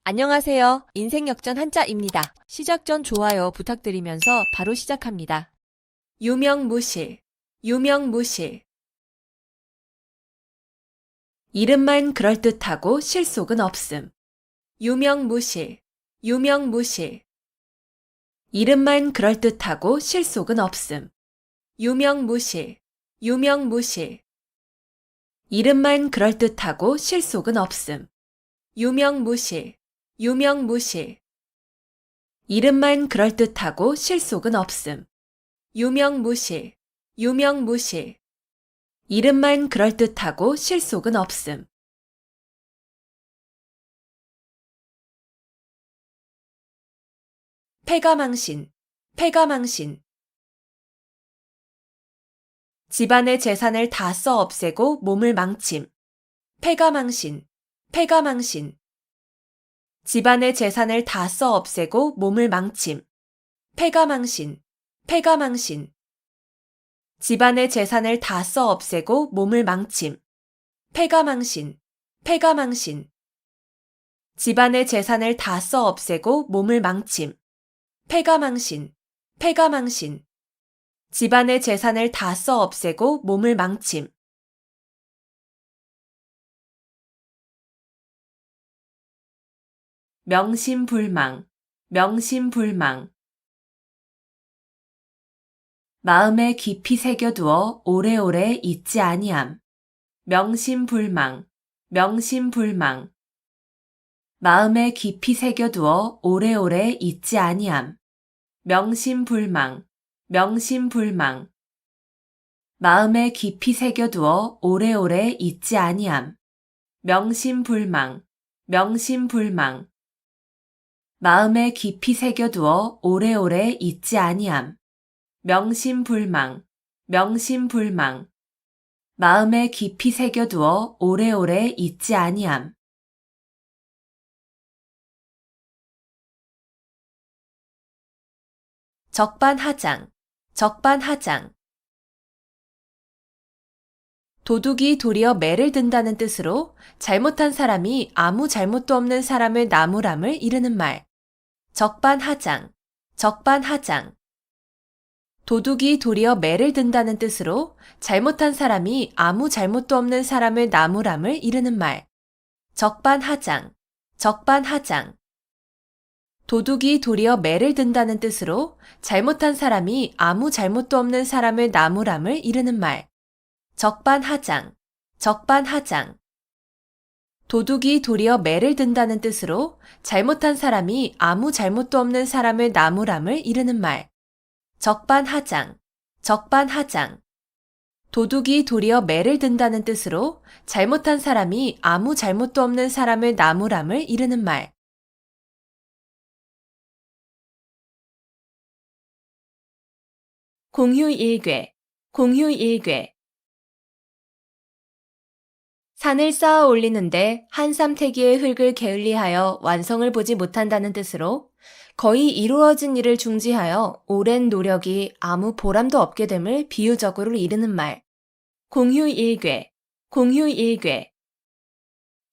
안녕하세요. 인생역전 한자입니다. 시작 전 좋아요 부탁드리면서 바로 시작합니다. 유명무실, 유명무실. 이름만 그럴듯하고 실속은 없음. 유명무실, 유명무실. 이름만 그럴듯하고 실속은 없음. 유명무실, 유명무실. 이름만 그럴듯하고 실속은 없음. 유명무실, 유명무실. 이름만 그럴듯하고 실속은 없음. 유명무실, 유명무실. 이름만 그럴듯하고 실속은 없음. 패가망신, 패가망신. 집안의 재산을 다 써 없애고 몸을 망침. 패가망신, 패가망신. 집안의 재산을 다 써 없애고 몸을 망침. 패가망신, 패가망신. 집안의 재산을 다 써 없애고 몸을 망침. 패가망신, 패가망신. 집안의 재산을 다 써 없애고 몸을 망침. 패가망신, 패가망신. 집안의 재산을 다 써 없애고 몸을 망침. 명심불망, 명심불망. 마음에 깊이 새겨두어 오래오래 잊지 아니함. 명심불망, 명심불망. 마음에 깊이 새겨두어 오래오래 잊지 아니함. 명심불망, 명심불망. 마음에 깊이 새겨두어 오래오래 잊지 아니함. 명심불망, 명심불망. 마음에 깊이 새겨두어 오래오래 잊지 아니함. 명심불망, 명심불망. 마음에 깊이 새겨두어 오래오래 잊지 아니함. 적반하장, 적반하장. 도둑이 도리어 매를 든다는 뜻으로 잘못한 사람이 아무 잘못도 없는 사람을 나무람을 이르는 말. 적반하장, 적반하장. 도둑이 도리어 매를 든다는 뜻으로 잘못한 사람이 아무 잘못도 없는 사람을 나무람을 이르는 말. 적반하장, 적반하장. 도둑이 도리어 매를 든다는 뜻으로 잘못한 사람이 아무 잘못도 없는 사람을 나무람을 이르는 말. 적반하장, 적반하장. 도둑이 도리어 매를 든다는 뜻으로 잘못한 사람이 아무 잘못도 없는 사람을 나무람을 이르는 말. 적반하장, 적반하장. 도둑이 도리어 매를 든다는 뜻으로 잘못한 사람이 아무 잘못도 없는 사람을 나무람을 이르는 말. 공휴일괴, 공휴일괴. 산을 쌓아 올리는데 한삼태기의 흙을 게을리하여 완성을 보지 못한다는 뜻으로 거의 이루어진 일을 중지하여 오랜 노력이 아무 보람도 없게 됨을 비유적으로 이르는 말. 공휴일괴, 공휴일괴.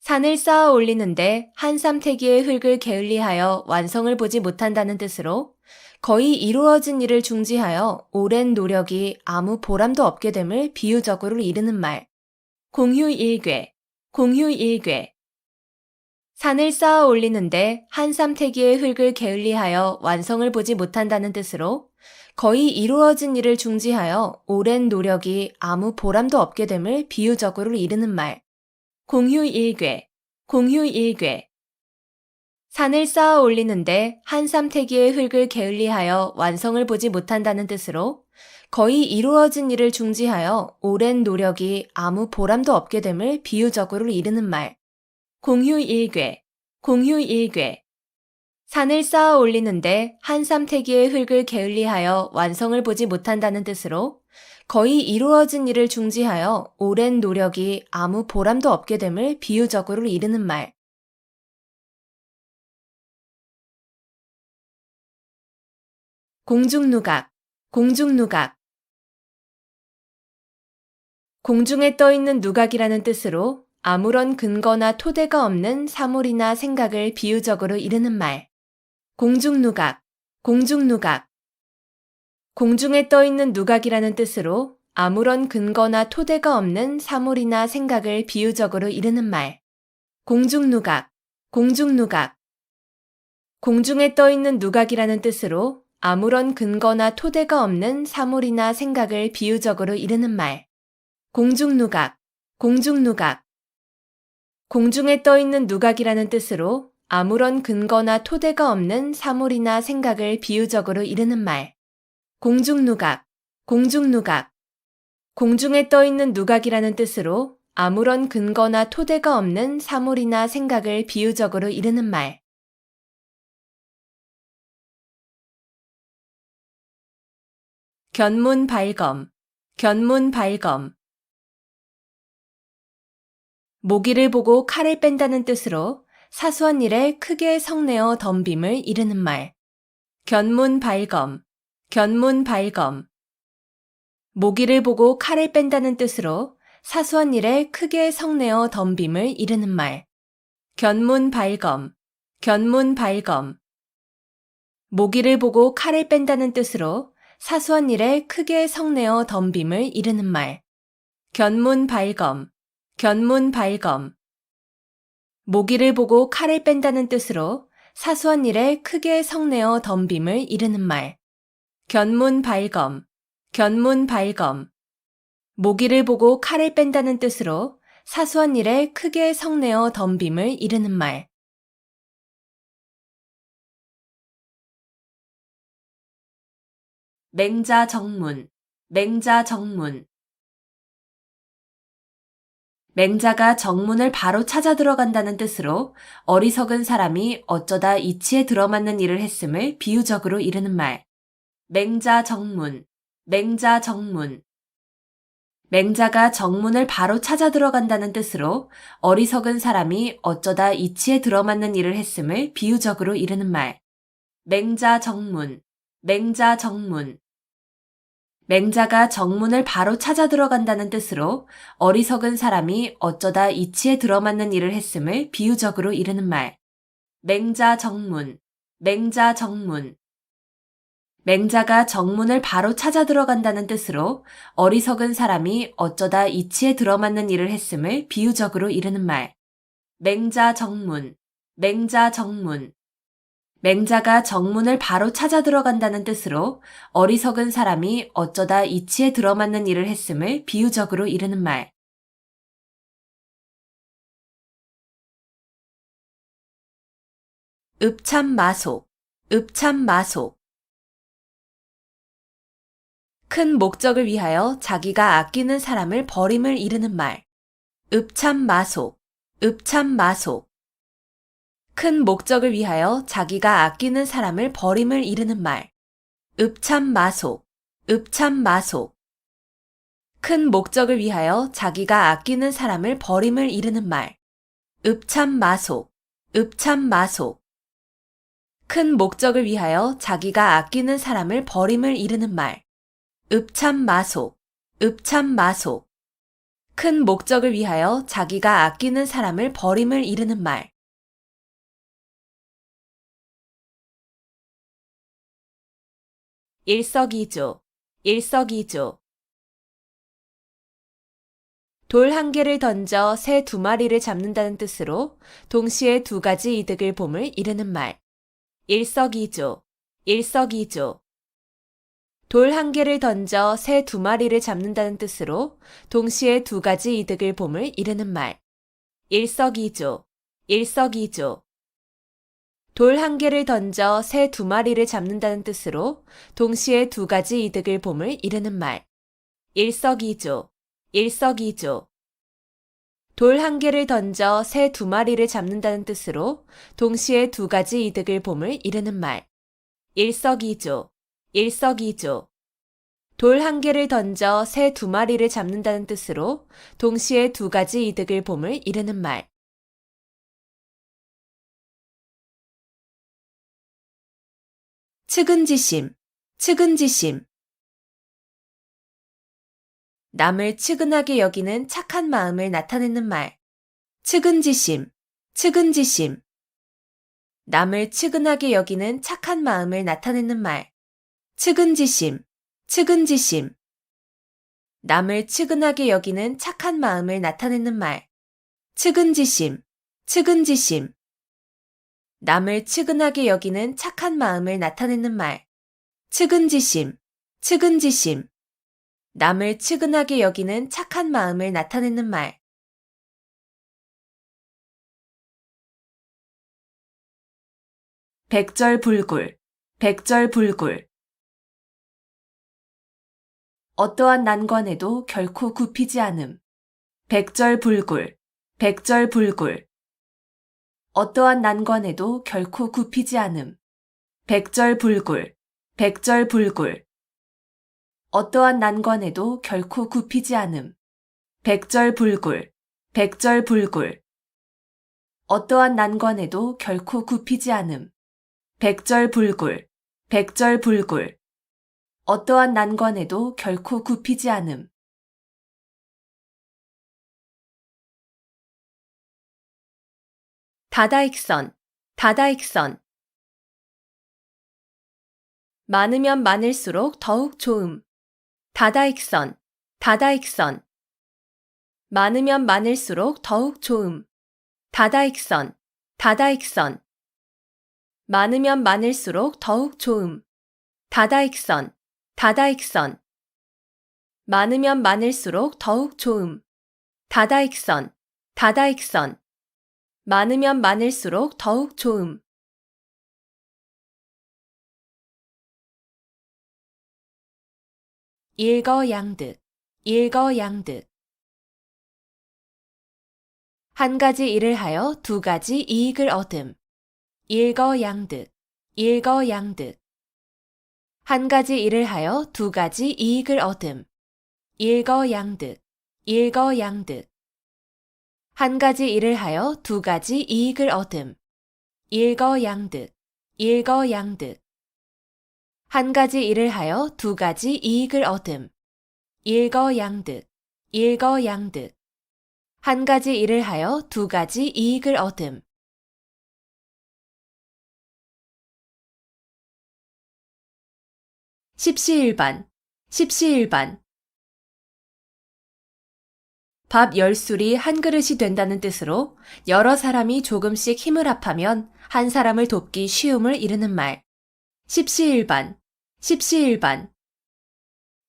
산을 쌓아 올리는데 한삼태기의 흙을 게을리하여 완성을 보지 못한다는 뜻으로 거의 이루어진 일을 중지하여 오랜 노력이 아무 보람도 없게 됨을 비유적으로 이르는 말. 공휴일괴, 공휴일괴. 산을 쌓아 올리는데 한삼태기의 흙을 게을리하여 완성을 보지 못한다는 뜻으로 거의 이루어진 일을 중지하여 오랜 노력이 아무 보람도 없게 됨을 비유적으로 이르는 말. 공휴일괴, 공휴일괴. 산을 쌓아 올리는데 한삼태기의 흙을 게을리하여 완성을 보지 못한다는 뜻으로 거의 이루어진 일을 중지하여 오랜 노력이 아무 보람도 없게 됨을 비유적으로 이르는 말. 공휴일괴, 공휴일괴. 산을 쌓아 올리는데 한삼태기의 흙을 게을리하여 완성을 보지 못한다는 뜻으로 거의 이루어진 일을 중지하여 오랜 노력이 아무 보람도 없게 됨을 비유적으로 이르는 말. 공중누각, 공중누각. 공중에 떠 있는 누각이라는 뜻으로 아무런 근거나 토대가 없는 사물이나 생각을 비유적으로 이르는 말. 공중누각, 공중누각. 공중에 떠 있는 누각이라는 뜻으로 아무런 근거나 토대가 없는 사물이나 생각을 비유적으로 이르는 말. 공중누각, 공중누각. 공중에 떠 있는 누각이라는 뜻으로 아무런 근거나 토대가 없는 사물이나 생각을 비유적으로 이르는 말. 공중누각, 공중누각. 공중에 떠 있는 누각이라는 뜻으로 아무런 근거나 토대가 없는 사물이나 생각을 비유적으로 이르는 말. 공중누각, 공중누각. 공중에 떠 있는 누각이라는 뜻으로 아무런 근거나 토대가 없는 사물이나 생각을 비유적으로 이르는 말. 견문발검, 견문발검. 모기를 보고 칼을 뺀다는 뜻으로 사소한 일에 크게 성내어 덤빔을 이르는 말. 견문발검, 견문발검. 모기를 보고 칼을 뺀다는 뜻으로 사소한 일에 크게 성내어 덤빔을 이르는 말. 견문발검, 견문발검. 모기를 보고 칼을 뺀다는 뜻으로 사소한 일에 크게 성내어 덤빔을 이르는 말. 견문발검, 견문발검. 모기를 보고 칼을 뺀다는 뜻으로 사소한 일에 크게 성내어 덤빔을 이르는 말. 견문발검, 견문발검. 모기를 보고 칼을 뺀다는 뜻으로 사소한 일에 크게 성내어 덤빔을 이르는 말. 맹자정문, 맹자정문. 맹자가 정문을 바로 찾아 들어간다는 뜻으로 어리석은 사람이 어쩌다 이치에 들어맞는 일을 했음을 비유적으로 이르는 말. 맹자정문, 맹자정문. 맹자가 정문을 바로 찾아 들어간다는 뜻으로 어리석은 사람이 어쩌다 이치에 들어맞는 일을 했음을 비유적으로 이르는 말. 맹자정문, 맹자정문. 맹자가 정문을 바로 찾아 들어간다는 뜻으로 어리석은 사람이 어쩌다 이치에 들어맞는 일을 했음을 비유적으로 이르는 말. 맹자정문, 맹자정문. 맹자가 정문을 바로 찾아 들어간다는 뜻으로 어리석은 사람이 어쩌다 이치에 들어맞는 일을 했음을 비유적으로 이르는 말. 맹자정문, 맹자정문. 맹자가 정문을 바로 찾아 들어간다는 뜻으로 어리석은 사람이 어쩌다 이치에 들어맞는 일을 했음을 비유적으로 이르는 말. 읍참마속, 읍참마속. 큰 목적을 위하여 자기가 아끼는 사람을 버림을 이르는 말. 읍참마속, 읍참마속. 큰 목적을 위하여 자기가 아끼는 사람을 버림을 이르는 말. 읍참마속, 읍참마속. 큰 목적을 위하여 자기가 아끼는 사람을 버림을 이르는 말. 읍참마속, 읍참마속. 큰 목적을 위하여 자기가 아끼는 사람을 버림을 이르는 말. 읍참마속, 읍참마속. 큰 목적을 위하여 자기가 아끼는 사람을 버림을 이르는 말. 일석이조, 일석이조. 돌 한 개를 던져 새 두 마리를 잡는다는 뜻으로 동시에 두 가지 이득을 봄을 이르는 말. 일석이조, 일석이조. 돌 한 개를 던져 새 두 마리를 잡는다는 뜻으로 동시에 두 가지 이득을 봄을 이르는 말. 일석이조, 일석이조. 돌 한 개를 던져 새 두 마리를 잡는다는 뜻으로 동시에 두 가지 이득을 봄을 이르는 말. 일석이조, 일석이조. 돌 한 개를 던져 새 두 마리를 잡는다는 뜻으로 동시에 두 가지 이득을 봄을 이르는 말. 일석이조, 일석이조. 돌 한 개를 던져 새 두 마리를 잡는다는 뜻으로 동시에 두 가지 이득을 봄을 이르는 말. 측은지심, 측은지심. 남을 측은하게 여기는 착한 마음을 나타내는 말. 측은지심, 측은지심. 남을 측은하게 여기는 착한 마음을 나타내는 말. 측은지심, 측은지심. 남을 측은하게 여기는 착한 마음을 나타내는 말. 측은지심, 측은지심. 남을 측은하게 여기는 착한 마음을 나타내는 말. 측은지심, 측은지심. 남을 측은하게 여기는 착한 마음을 나타내는 말. 백절불굴, 백절불굴. 어떠한 난관에도 결코 굽히지 않음. 백절불굴, 백절불굴. 어떠한 난관에도 결코 굽히지 않음. 백절불굴, 백절불굴. 어떠한 난관에도 결코 굽히지 않음. 백절불굴, 백절불굴. 어떠한 난관에도 결코 굽히지 않음. 백절불굴, 백절불굴. 어떠한 난관에도 결코 굽히지 않음. 다다익선, 다다익선. 많으면 많을수록 더욱 좋음. 다다익선, 다다익선. 많으면 많을수록 더욱 좋음. 다다익선, 다다익선. 많으면 많을수록 더욱 좋음. 다다익선, 다다익선. 많으면 많을수록 더욱 좋음. 다다익선, 다다익선. 많으면 많을수록 더욱 좋음. 일거양득, 일거양득. 한 가지 일을 하여 두 가지 이익을 얻음. 일거양득, 일거양득. 한 가지 일을 하여 두 가지 이익을 얻음. 일거양득, 일거양득. 한 가지 일을 하여 두 가지 이익을 얻음. 일거양득, 일거양득. 한 가지 일을 하여 두 가지 이익을 얻음. 일거양득, 일거양득. 한 가지 일을 하여 두 가지 이익을 얻음. 십시일반, 십시일반. 밥 10술이 한 그릇이 된다는 뜻으로 여러 사람이 조금씩 힘을 합하면 한 사람을 돕기 쉬움을 이르는 말. 십시일반, 십시일반.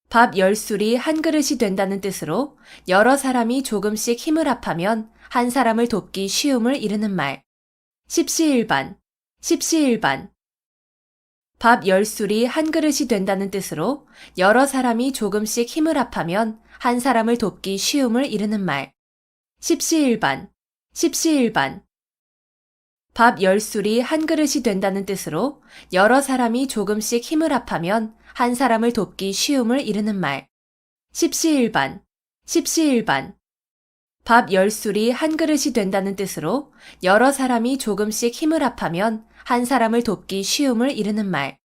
밥 10술이 한 그릇이 된다는 뜻으로 여러 사람이 조금씩 힘을 합하면 한 사람을 돕기 쉬움을 이르는 말. 십시일반, 십시일반. 밥 10술이 한 그릇이 된다는 뜻으로 여러 사람이 조금씩 힘을 합하면 한 사람을 돕기 쉬움을 이르는 말. 십시일반, 십시일반. 밥 10술이 한 그릇이 된다는 뜻으로 여러 사람이 조금씩 힘을 합하면 한 사람을 돕기 쉬움을 이르는 말. 십시일반, 십시일반. 밥 10술이 한 그릇이 된다는 뜻으로 여러 사람이 조금씩 힘을 합하면 한 사람을 돕기 쉬움을 이르는 말.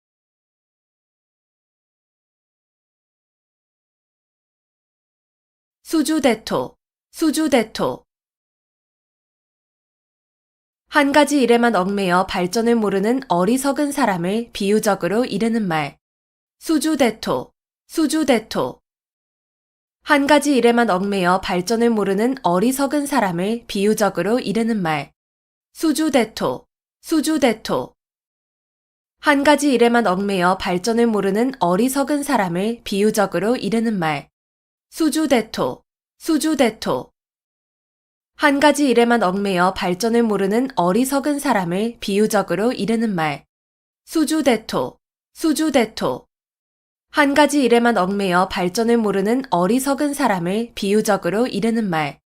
수주대토, 수주대토. 한 가지 일에만 얽매여 발전을 모르는 어리석은 사람을 비유적으로 이르는 말. 수주대토, 수주대토. 한 가지 일에만 얽매여 발전을 모르는 어리석은 사람을 비유적으로 이르는 말. 수주대토, 수주대토. 한 가지 일에만 얽매여 발전을 모르는 어리석은 사람을 비유적으로 이르는 말. 수주대토, 수주대토. 한 가지 일에만 얽매여 발전을 모르는 어리석은 사람을 비유적으로 이르는 말. 수주대토, 수주대토. 한 가지 일에만 얽매여 발전을 모르는 어리석은 사람을 비유적으로 이르는 말.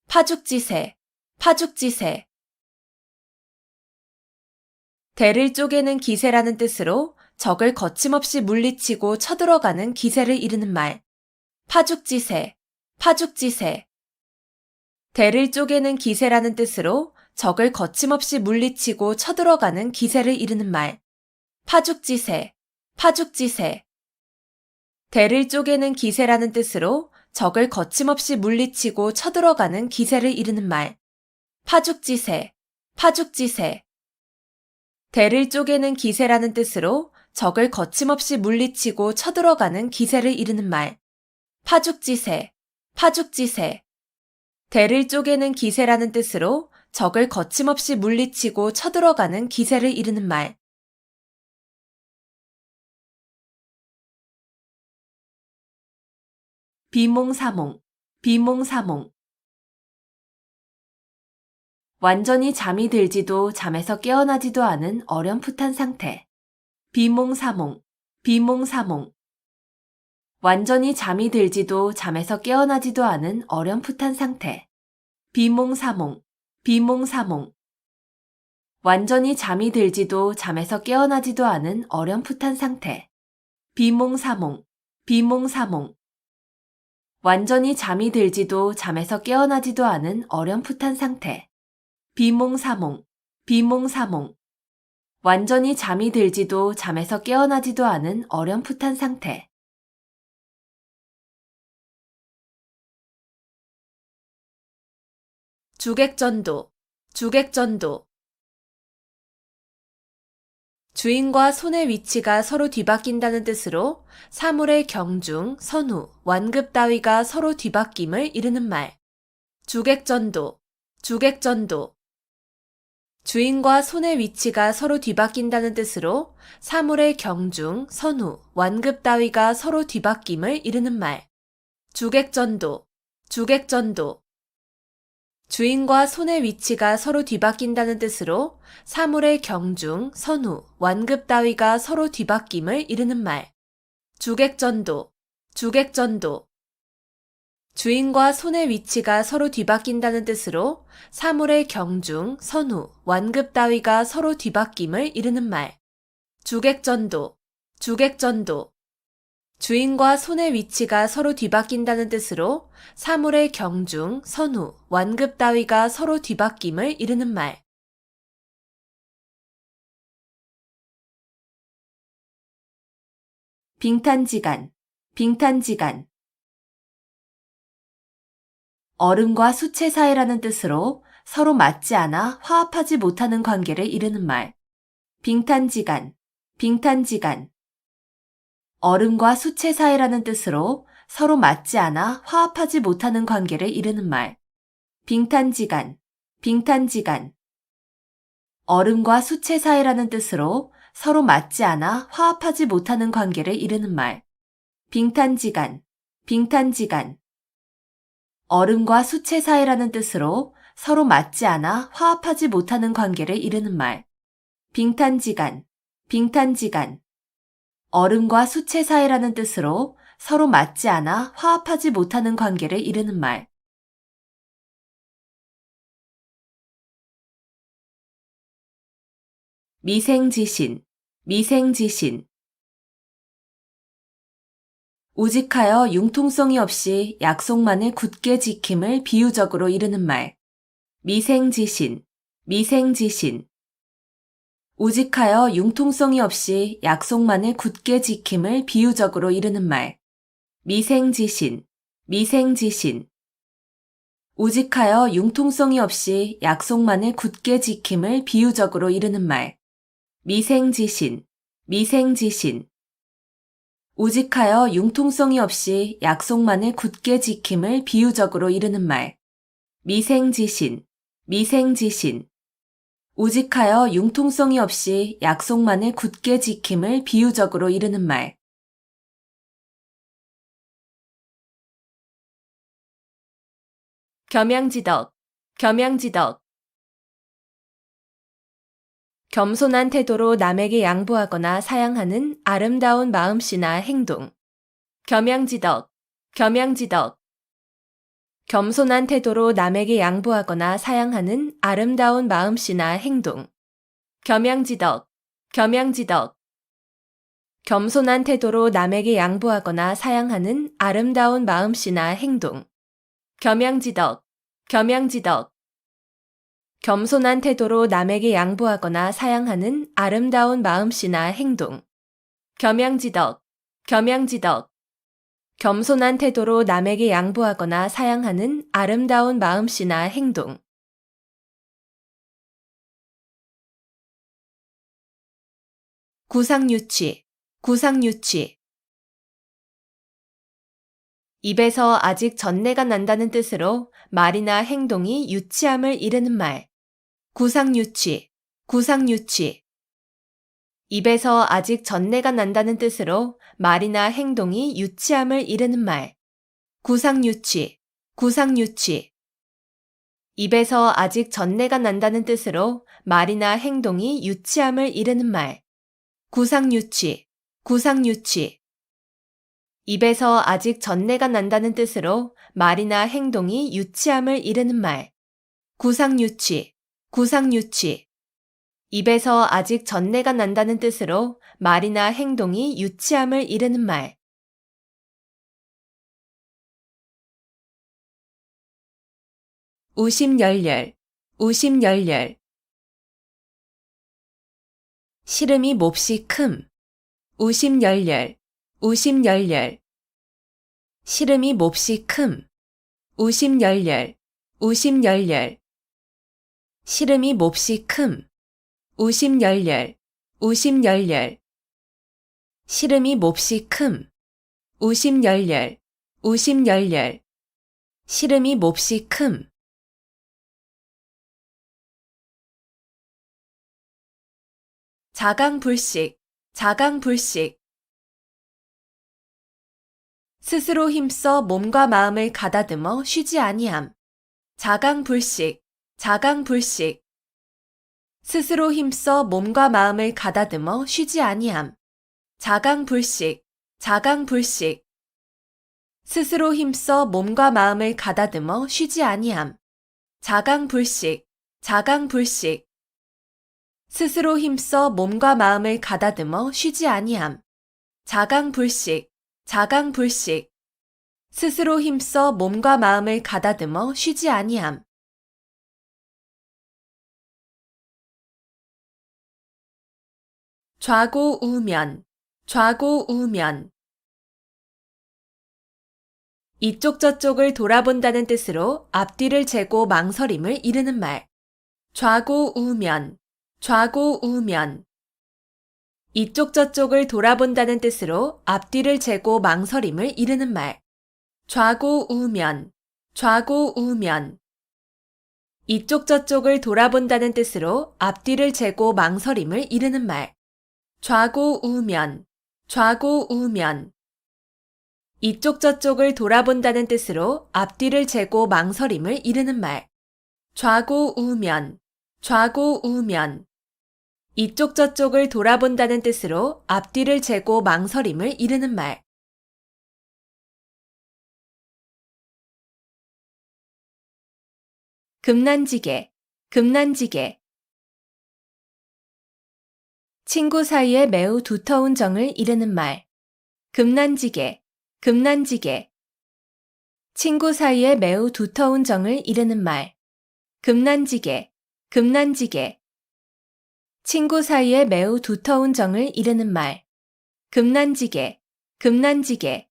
파죽지세, 파죽지세. 대를 쪼개는 기세라는 뜻으로 적을 거침없이 물리치고 쳐들어가는 기세를 이르는 말. 파죽지세, 파죽지세. 대를 쪼개는 기세라는 뜻으로 적을 거침없이 물리치고 쳐들어가는 기세를 이르는 말. 파죽지세, 파죽지세. 대를 쪼개는 기세라는 뜻으로 적을 거침없이 물리치고 쳐들어가는 기세를 이르는 말. 파죽지세, 파죽지세. 대를 쪼개는 기세라는 뜻으로 적을 거침없이 물리치고 쳐들어가는 기세를 이르는 말. 파죽지세, 파죽지세. 대를 쪼개는 기세라는 뜻으로 적을 거침없이 물리치고 쳐들어가는 기세를 이르는 말. 비몽사몽, 비몽사몽. 완전히 잠이 들지도 잠에서 깨어나지도 않은 어렴풋한 상태. 비몽사몽, 비몽사몽. 완전히 잠이 들지도 잠에서 깨어나지도 않은 어렴풋한 상태. 비몽사몽, 비몽사몽. 완전히 잠이 들지도 잠에서 깨어나지도 않은 어렴풋한 상태. 비몽사몽, 비몽사몽. 완전히 잠이 들지도 잠에서 깨어나지도 않은 어렴풋한 상태. 비몽사몽, 비몽사몽. 완전히 잠이 들지도 잠에서 깨어나지도 않은 어렴풋한 상태. 주객전도, 주객전도. 주인과 손의 위치가 서로 뒤바뀐다는 뜻으로 사물의 경중, 선후, 완급 따위가 서로 뒤바뀜을 이르는 말. 주객전도, 주객전도. 주인과 손의 위치가 서로 뒤바뀐다는 뜻으로 사물의 경중, 선후, 완급 따위가 서로 뒤바뀜을 이르는 말. 주객전도, 주객전도. 주인과 손의 위치가 서로 뒤바뀐다는 뜻으로 사물의 경중, 선후, 완급 따위가 서로 뒤바뀜을 이르는 말. 주객전도, 주객전도. 주인과 손의 위치가 서로 뒤바뀐다는 뜻으로 사물의 경중, 선후, 완급 따위가 서로 뒤바뀜을 이르는 말. 주객전도, 주객전도. 주인과 손의 위치가 서로 뒤바뀐다는 뜻으로 사물의 경중, 선후, 완급 따위가 서로 뒤바뀜을 이르는 말. 빙탄지간, 빙탄지간. 얼음과 수채 사이라는 뜻으로 서로 맞지 않아 화합하지 못하는 관계를 이르는 말. 빙탄지간, 빙탄지간. 얼음과 수채 사이라는 뜻으로 서로 맞지 않아 화합하지 못하는 관계를 이르는 말. 빙탄지간, 빙탄지간. 얼음과 수채 사이라는 뜻으로 서로 맞지 않아 화합하지 못하는 관계를 이르는 말. 빙탄지간, 빙탄지간. 얼음과 수채 사이라는 뜻으로 서로 맞지 않아 화합하지 못하는 관계를 이르는 말. 빙탄지간, 빙탄지간. 얼음과 수채 사이라는 뜻으로 서로 맞지 않아 화합하지 못하는 관계를 이르는 말. 미생지신, 미생지신. 우직하여 융통성이 없이 약속만을 굳게 지킴을 비유적으로 이르는 말. 미생지신, 미생지신. 우직하여 융통성이 없이 약속만을 굳게 지킴을 비유적으로 이르는 말. 미생지신, 미생지신. 우직하여 융통성이 없이 약속만을 굳게 지킴을 비유적으로 이르는 말. 미생지신, 미생지신. 우직하여 융통성이 없이 약속만을 굳게 지킴을 비유적으로 이르는 말. 미생지신, 미생지신. 우직하여 융통성이 없이 약속만을 굳게 지킴을 비유적으로 이르는 말. 겸양지덕, 겸양지덕. 겸손한 태도로 남에게 양보하거나 사양하는 아름다운 마음씨나 행동. 겸양지덕, 겸양지덕. 겸손한 태도로 남에게 양보하거나 사양하는 아름다운 마음씨나 행동. 겸양지덕, 겸양지덕. 겸손한 태도로 남에게 양보하거나 사양하는 아름다운 마음씨나 행동. 겸양지덕, 겸양지덕. 겸손한 태도로 남에게 양보하거나 사양하는 아름다운 마음씨나 행동. 겸양지덕, 겸양지덕. 겸손한 태도로 남에게 양보하거나 사양하는 아름다운 마음씨나 행동. 구상유치, 구상유치. 입에서 아직 전내가 난다는 뜻으로 말이나 행동이 유치함을 이르는 말. 구상유치, 구상유치. 입에서 아직 전내가 난다는 뜻으로 말이나 행동이 유치함을 이르는 말. 구상유치, 구상유치. 입에서 아직 전내가 난다는 뜻으로 말이나 행동이 유치함을 이르는 말. 구상유치, 구상유치. 입에서 아직 전내가 난다는 뜻으로 말이나 행동이 유치함을 이르는 말. 구상유치, 구상유치. 입에서 아직 전내가 난다는 뜻으로 말이나 행동이 유치함을 이르는 말. 우심열렬, 우심열렬. 시름이 몹시 큼. 우심열렬, 우심열렬. 시름이 몹시 큼. 우심열렬, 우심열렬. 시름이 몹시 큼. 우심열렬, 우심열렬. 시름이 몹시 큼. 우심열렬, 우심열렬. 시름이 몹시 큼. 자강불식, 자강불식. 스스로 힘써 몸과 마음을 가다듬어 쉬지 아니함. 자강불식, 자강불식. 스스로 힘써 몸과 마음을 가다듬어 쉬지 아니함. 자강불식, 자강불식. 스스로 힘써 몸과 마음을 가다듬어 쉬지 아니함. 자강불식, 자강불식. 스스로 힘써 몸과 마음을 가다듬어 쉬지 아니함. 자강불식, 자강불식. 스스로 힘써 몸과 마음을 가다듬어 쉬지 아니함. 좌고우면, 좌고우면. 이쪽 저쪽을 돌아본다는 뜻으로 앞뒤를 재고 망설임을 이르는 말. 좌고우면, 좌고우면. 이쪽 저쪽을 돌아본다는 뜻으로 앞뒤를 재고 망설임을 이르는 말. 좌고우면, 좌고우면. 이쪽 저쪽을 돌아본다는 뜻으로 앞뒤를 재고 망설임을 이르는 말. 좌고우면, 좌고우면. 이쪽 저쪽을 돌아본다는 뜻으로 앞뒤를 재고 망설임을 이르는 말. 좌고우면, 좌고우면. 이쪽 저쪽을 돌아본다는 뜻으로 앞뒤를 재고 망설임을 이르는 말. 금난지게, 금난지게. 친구 사이에 매우 두터운 정을 이르는 말. 금난지게, 금난지게. 친구 사이에 매우 두터운 정을 이르는 말. 금난지게, 금난지게. 친구 사이에 매우 두터운 정을 이르는 말. 금난지게, 금난지게.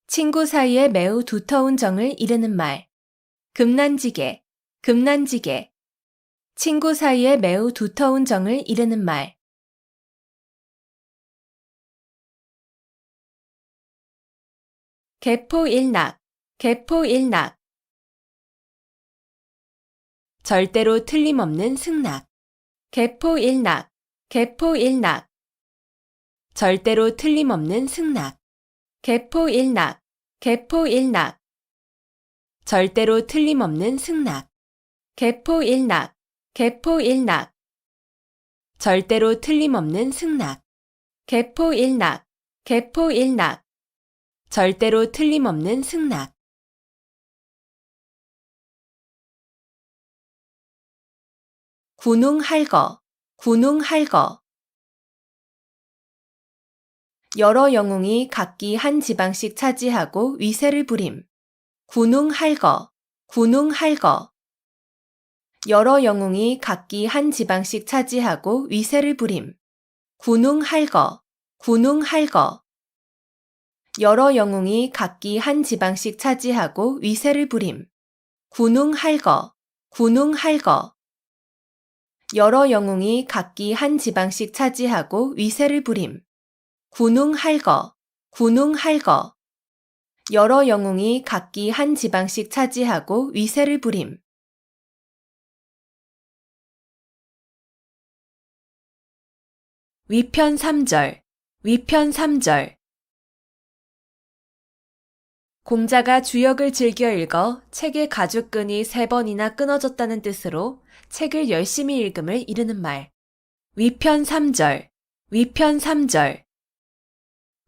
친구 사이에 매우 두터운 정을 이르는 말. 금난지게, 금난지게. 친구 사이에 매우 두터운 정을 이르는 말. 개포일낙, 개포일낙. 절대로 틀림없는 승낙. 개포일낙, 개포일낙. 절대로 틀림없는 승낙. 개포일낙, 개포일낙. 절대로 틀림없는 승낙. 개포일낙, 개포일낙. 절대로 틀림없는 승낙. 개포일낙, 개포일낙. 절대로 틀림없는 승낙. 군웅할거, 군웅할거. 여러 영웅이 각기 한 지방씩 차지하고 위세를 부림. 군웅할거, 군웅할거. 여러 영웅이 각기 한 지방씩 차지하고 위세를 부림. 군웅할거, 군웅할거. 여러 영웅이 각기 한 지방씩 차지하고 위세를 부림. 군웅할거, 군웅할거. 여러 영웅이 각기 한 지방씩 차지하고 위세를 부림. 군웅할거, 군웅할거. 여러 영웅이 각기 한 지방씩 차지하고 위세를 부림. 위편 3절, 위편 3절. 공자가 주역을 즐겨 읽어 책의 가죽끈이 3번이나 끊어졌다는 뜻으로 책을 열심히 읽음을 이르는 말. 위편 3절, 위편 3절.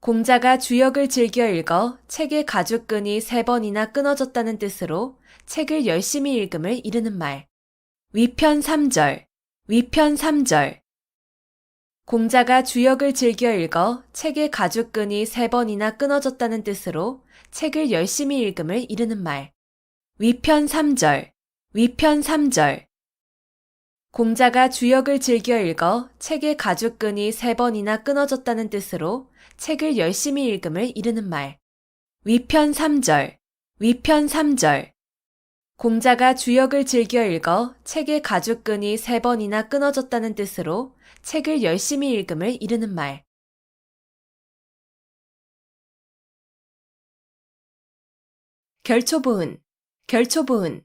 공자가 주역을 즐겨 읽어 책의 가죽끈이 3번이나 끊어졌다는 뜻으로 책을 열심히 읽음을 이르는 말. 위편 3절, 위편 3절. 공자가 주역을 즐겨 읽어 책의 가죽끈이 3번이나 끊어졌다는 뜻으로 책을 열심히 읽음을 이르는 말. 위편 3절, 위편 3절. 공자가 주역을 즐겨 읽어 책의 가죽끈이 3번이나 끊어졌다는 뜻으로 책을 열심히 읽음을 이르는 말. 위편 3절, 위편 3절. 공자가 주역을 즐겨 읽어 책의 가죽끈이 3번이나 끊어졌다는 뜻으로 책을 열심히 읽음을 이르는 말. 결초보은, 결초보은.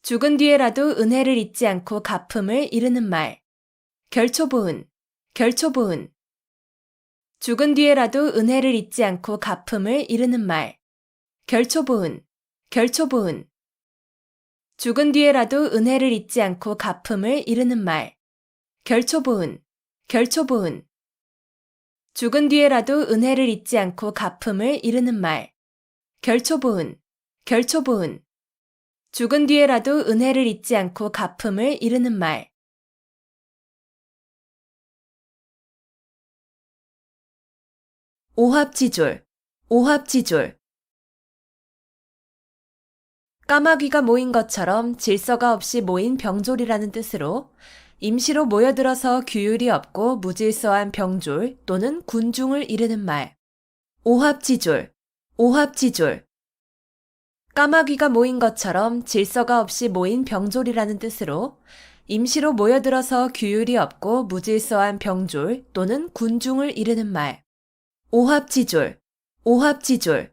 죽은 뒤에라도 은혜를 잊지 않고 갚음을 이르는 말. 결초보은, 결초보은. 죽은 뒤에라도 은혜를 잊지 않고 갚음을 이르는 말. 결초보은, 결초보은. 죽은 뒤에라도 은혜를 잊지 않고 갚음을 이르는 말. 결초보은, 결초보은. 죽은 뒤에라도 은혜를 잊지 않고 갚음을 이르는 말. 결초보은, 결초보은. 죽은 뒤에라도 은혜를 잊지 않고 갚음을 이르는 말. 오합지졸, 오합지졸. 까마귀가 모인 것처럼 질서가 없이 모인 병졸이라는 뜻으로 임시로 모여들어서 규율이 없고 무질서한 병졸 또는 군중을 이르는 말. 오합지졸, 오합지졸. 까마귀가 모인 것처럼 질서가 없이 모인 병졸이라는 뜻으로 임시로 모여들어서 규율이 없고 무질서한 병졸 또는 군중을 이르는 말. 오합지졸, 오합지졸.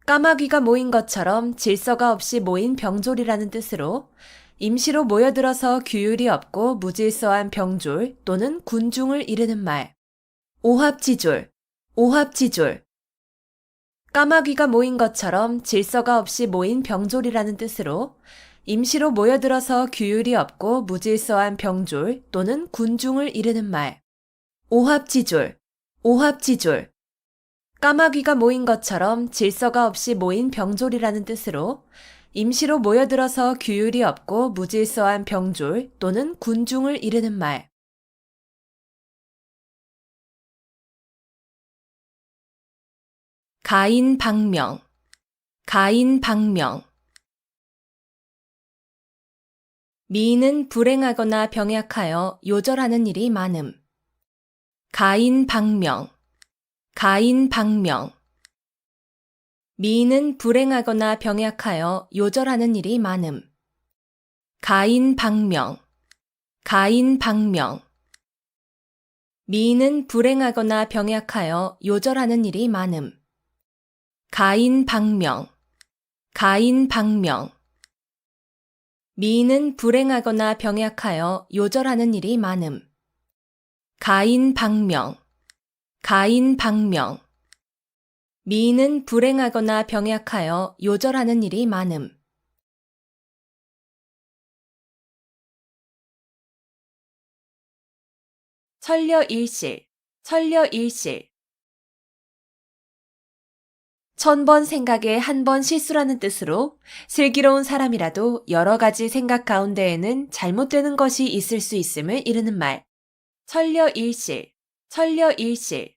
까마귀가 모인 것처럼 질서가 없이 모인 병졸이라는 뜻으로 임시로 모여들어서 규율이 없고 무질서한 병졸 또는 군중을 이르는 말. 오합지졸, 오합지졸. 까마귀가 모인 것처럼 질서가 없이 모인 병졸이라는 뜻으로 임시로 모여들어서 규율이 없고 무질서한 병졸 또는 군중을 이르는 말. 오합지졸, 오합지졸. 까마귀가 모인 것처럼 질서가 없이 모인 병졸이라는 뜻으로 임시로 모여들어서 규율이 없고 무질서한 병졸 또는 군중을 이르는 말. 가인방명, 가인방명. 미인은 불행하거나 병약하여 요절하는 일이 많음. 가인방명, 가인방명. 미인은 불행하거나 병약하여 요절하는 일이 많음. 가인방명, 가인방명. 미인은 불행하거나 병약하여 요절하는 일이 많음. 가인방명, 가인방명. 미인은 불행하거나 병약하여 요절하는 일이 많음. 가인방명, 가인방명. 미인은 불행하거나 병약하여 요절하는 일이 많음. 천려일실, 천려일실. 1000번 생각에 한 번 실수라는 뜻으로 슬기로운 사람이라도 여러 가지 생각 가운데에는 잘못되는 것이 있을 수 있음을 이르는 말. 천려일실, 천려일실.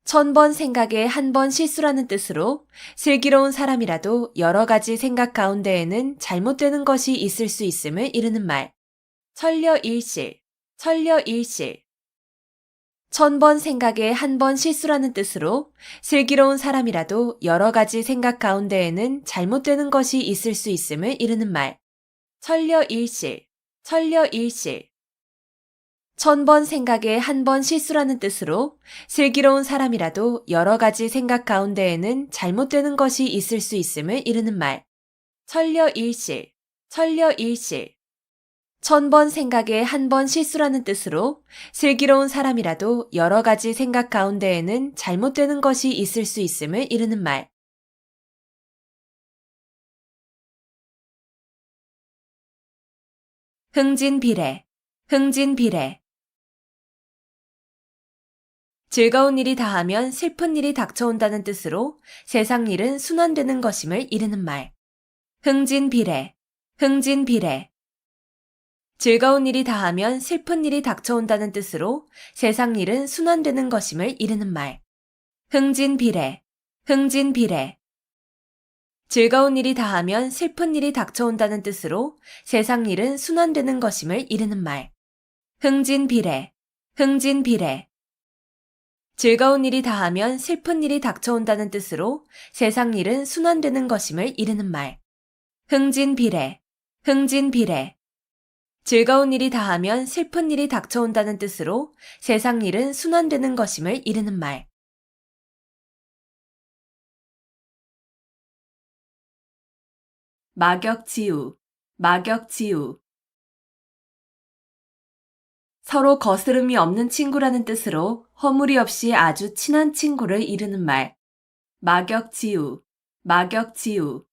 1000번 생각에 한 번 실수라는 뜻으로 슬기로운 사람이라도 여러 가지 생각 가운데에는 잘못되는 것이 있을 수 있음을 이르는 말. 천려일실, 천려일실. 1000번 생각에 한 번 실수라는 뜻으로 슬기로운 사람이라도 여러 가지 생각 가운데에는 잘못되는 것이 있을 수 있음을 이르는 말. 천려일실, 천려일실. 1000번 생각에 한 번 실수라는 뜻으로 슬기로운 사람이라도 여러 가지 생각 가운데에는 잘못되는 것이 있을 수 있음을 이르는 말. 천려일실, 천려일실. 1000번 생각에 한 번 실수라는 뜻으로 슬기로운 사람이라도 여러 가지 생각 가운데에는 잘못되는 것이 있을 수 있음을 이르는 말. 흥진비례, 흥진비례. 즐거운 일이 다하면 슬픈 일이 닥쳐온다는 뜻으로 세상 일은 순환되는 것임을 이르는 말. 흥진비례, 흥진비례. 즐거운 일이 다하면 슬픈 일이 닥쳐온다는 뜻으로 세상 일은 순환되는 것임을 이르는 말. 흥진비례, 흥진비례. 즐거운 일이 다하면 슬픈 일이 닥쳐온다는 뜻으로 세상 일은 순환되는 것임을 이르는 말. 흥진비례, 흥진비례. 즐거운 일이 다하면 슬픈 일이 닥쳐온다는 뜻으로 세상 일은 순환되는 것임을 이르는 말. 흥진비례, 흥진비례. 즐거운 일이 다하면 슬픈 일이 닥쳐온다는 뜻으로 세상 일은 순환되는 것임을 이르는 말. 막역지우, 막역지우. 서로 거스름이 없는 친구라는 뜻으로 허물이 없이 아주 친한 친구를 이르는 말. 막역지우, 막역지우.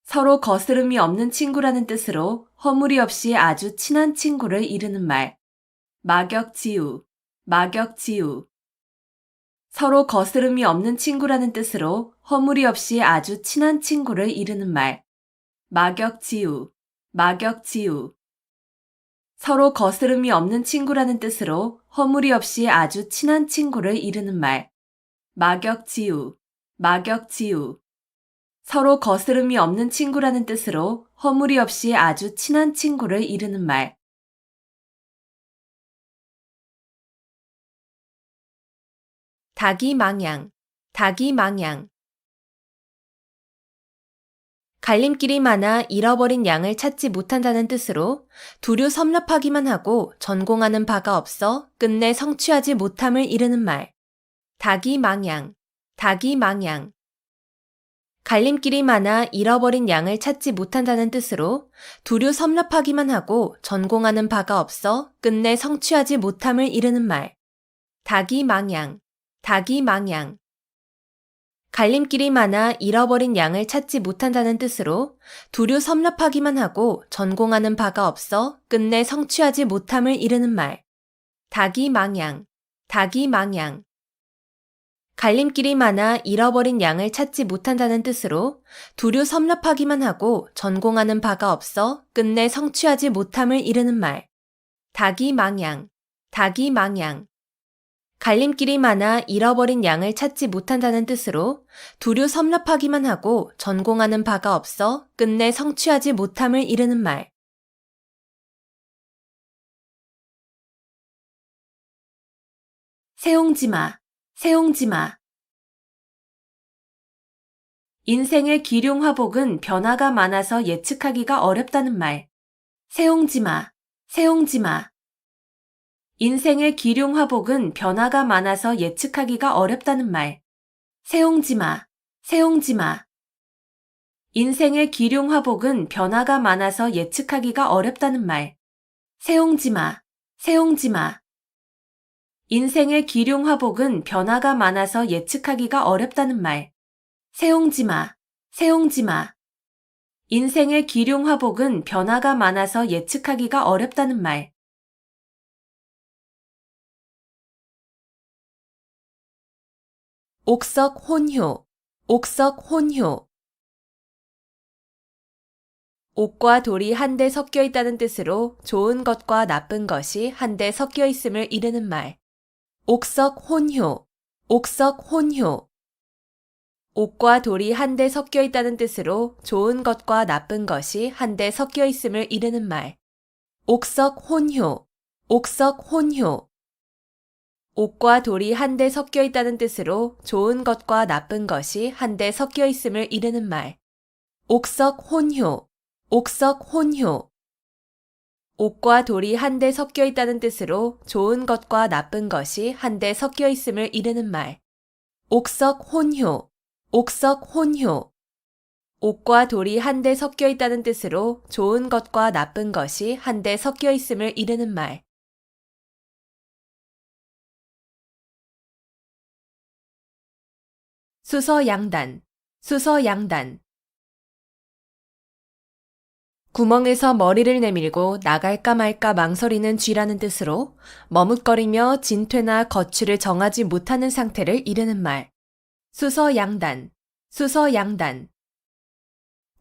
서로 거스름이 없는 친구라는 뜻으로 허물이 없이 아주 친한 친구를 이르는 말. 막역지우, 막역지우. 서로 거스름이 없는 친구라는 뜻으로 허물이 없이 아주 친한 친구를 이르는 말. 막역지우, 막역지우. 서로 거스름이 없는 친구라는 뜻으로 허물이 없이 아주 친한 친구를 이르는 말. 막역지우, 막역지우. 서로 거스름이 없는 친구라는 뜻으로 허물이 없이 아주 친한 친구를 이르는 말. 닭이망양, 닭이망양. 갈림길이 많아 잃어버린 양을 찾지 못한다는 뜻으로 두류 섭렵하기만 하고 전공하는 바가 없어 끝내 성취하지 못함을 이르는 말. 닭이망양, 닭이망양. 갈림길이 많아 잃어버린 양을 찾지 못한다는 뜻으로 두류 섭렵하기만 하고 전공하는 바가 없어 끝내 성취하지 못함을 이르는 말. 닭이망양, 닭이망양. 갈림길이 많아 잃어버린 양을 찾지 못한다는 뜻으로 두류 섭렵하기만 하고 전공하는 바가 없어 끝내 성취하지 못함을 이르는 말. 닭이망양, 닭이망양. 갈림길이 많아 잃어버린 양을 찾지 못한다는 뜻으로 두류 섭렵하기만 하고 전공하는 바가 없어 끝내 성취하지 못함을 이르는 말. 닭이망양, 닭이망양. 갈림길이 많아 잃어버린 양을 찾지 못한다는 뜻으로 두류 섭렵하기만 하고 전공하는 바가 없어 끝내 성취하지 못함을 이르는 말. 세옹지마, 세옹지마. 인생의 기륭화복은 변화가 많아서 예측하기가 어렵다는 말. 세옹지마, 세옹지마. 인생의 기륭화복은 변화가 많아서 예측하기가 어렵다는 말. 세옹지마, 세옹지마. 인생의 기륭화복은 변화가 많아서 예측하기가 어렵다는 말. 세옹지마, 세옹지마. 인생의 기륭화복은 변화가 많아서 예측하기가 어렵다는 말. 세옹지마, 세옹지마. 인생의 기륭화복은 변화가 많아서 예측하기가 어렵다는 말. 옥석혼효, 옥석혼효. 옥과 돌이 한데 섞여 있다는 뜻으로 좋은 것과 나쁜 것이 한데 섞여 있음을 이르는 말. 옥석혼효, 옥석혼효. 옥과 돌이 한데 섞여 있다는 뜻으로 좋은 것과 나쁜 것이 한데 섞여 있음을 이르는 말. 옥석혼효, 옥석혼효. 옥과 돌이 한데 섞여 있다는 뜻으로 좋은 것과 나쁜 것이 한데 섞여 있음을 이르는 말. 옥석 혼효, 옥석 혼효. 옥과 돌이 한데 섞여 있다는 뜻으로 좋은 것과 나쁜 것이 한데 섞여 있음을 이르는 말. 옥석 혼효, 옥석 혼효. 옥과 돌이 한데 섞여 있다는 뜻으로 좋은 것과 나쁜 것이 한데 섞여 있음을 이르는 말. 수서양단, 수서양단. 구멍에서 머리를 내밀고 나갈까 말까 망설이는 쥐라는 뜻으로 머뭇거리며 진퇴나 거취를 정하지 못하는 상태를 이르는 말. 수서양단, 수서양단.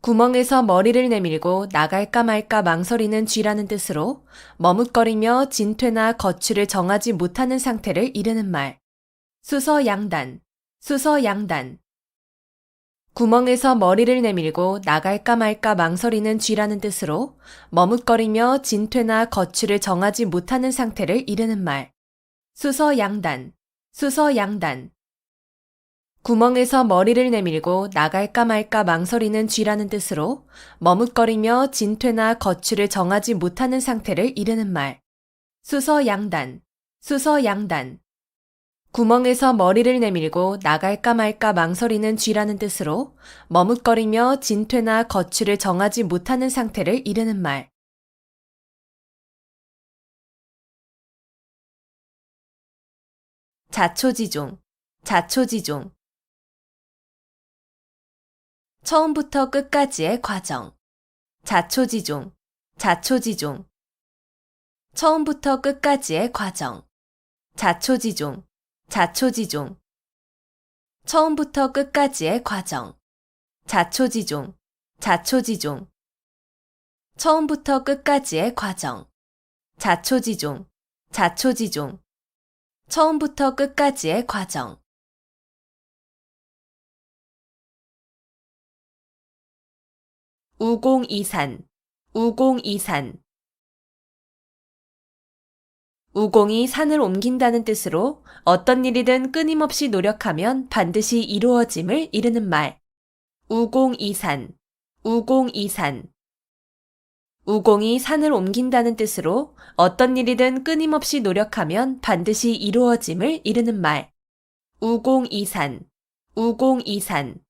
구멍에서 머리를 내밀고 나갈까 말까 망설이는 쥐라는 뜻으로 머뭇거리며 진퇴나 거취를 정하지 못하는 상태를 이르는 말. 수서양단, 수서양단. 구멍에서 머리를 내밀고 나갈까 말까 망설이는 쥐라는 뜻으로 머뭇거리며 진퇴나 거취를 정하지 못하는 상태를 이르는 말. 수서양단, 수서양단. 구멍에서 머리를 내밀고 나갈까 말까 망설이는 쥐라는 뜻으로 머뭇거리며 진퇴나 거취를 정하지 못하는 상태를 이르는 말. 수서양단, 수서양단. 구멍에서 머리를 내밀고 나갈까 말까 망설이는 쥐라는 뜻으로 머뭇거리며 진퇴나 거취를 정하지 못하는 상태를 이르는 말. 자초지종, 자초지종. 처음부터 끝까지의 과정. 자초지종, 자초지종. 처음부터 끝까지의 과정. 자초지종, 자초지종. 처음부터 끝까지의 과정. 자초지종, 자초지종. 처음부터 끝까지의 과정. 자초지종, 자초지종. 처음부터 끝까지의 과정. 우공이산, 우공이산. 우공이 산을 옮긴다는 뜻으로 어떤 일이든 끊임없이 노력하면 반드시 이루어짐을 이르는 말. 우공이산, 우공이산. 우공이 산을 옮긴다는 뜻으로 어떤 일이든 끊임없이 노력하면 반드시 이루어짐을 이르는 말. 우공이산, 우공이산.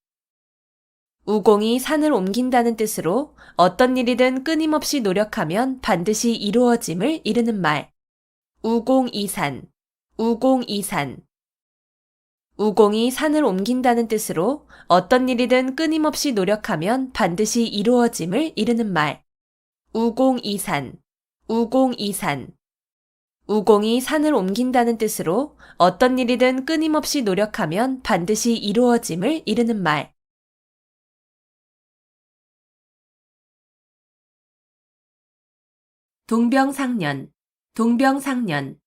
우공이 산을 옮긴다는 뜻으로 어떤 일이든 끊임없이 노력하면 반드시 이루어짐을 이르는 말. 우공이산, 우공이산. 우공이 산을 옮긴다는 뜻으로 어떤 일이든 끊임없이 노력하면 반드시 이루어짐을 이르는 말. 우공이산, 우공이산. 우공이 산을 옮긴다는 뜻으로 어떤 일이든 끊임없이 노력하면 반드시 이루어짐을 이르는 말. 동병상련, 동병상련.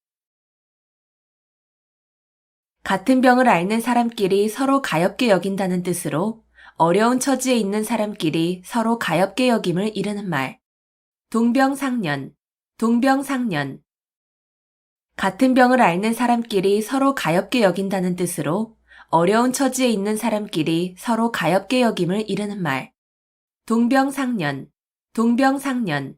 같은 병을 앓는 사람끼리 서로 가엾게 여긴다는 뜻으로 어려운 처지에 있는 사람끼리 서로 가엾게 여김을 이르는 말. 동병상련, 동병상련. 같은 병을 앓는 사람끼리 서로 가엾게 여긴다는 뜻으로 어려운 처지에 있는 사람끼리 서로 가엾게 여김을 이르는 말. 동병상련, 동병상련.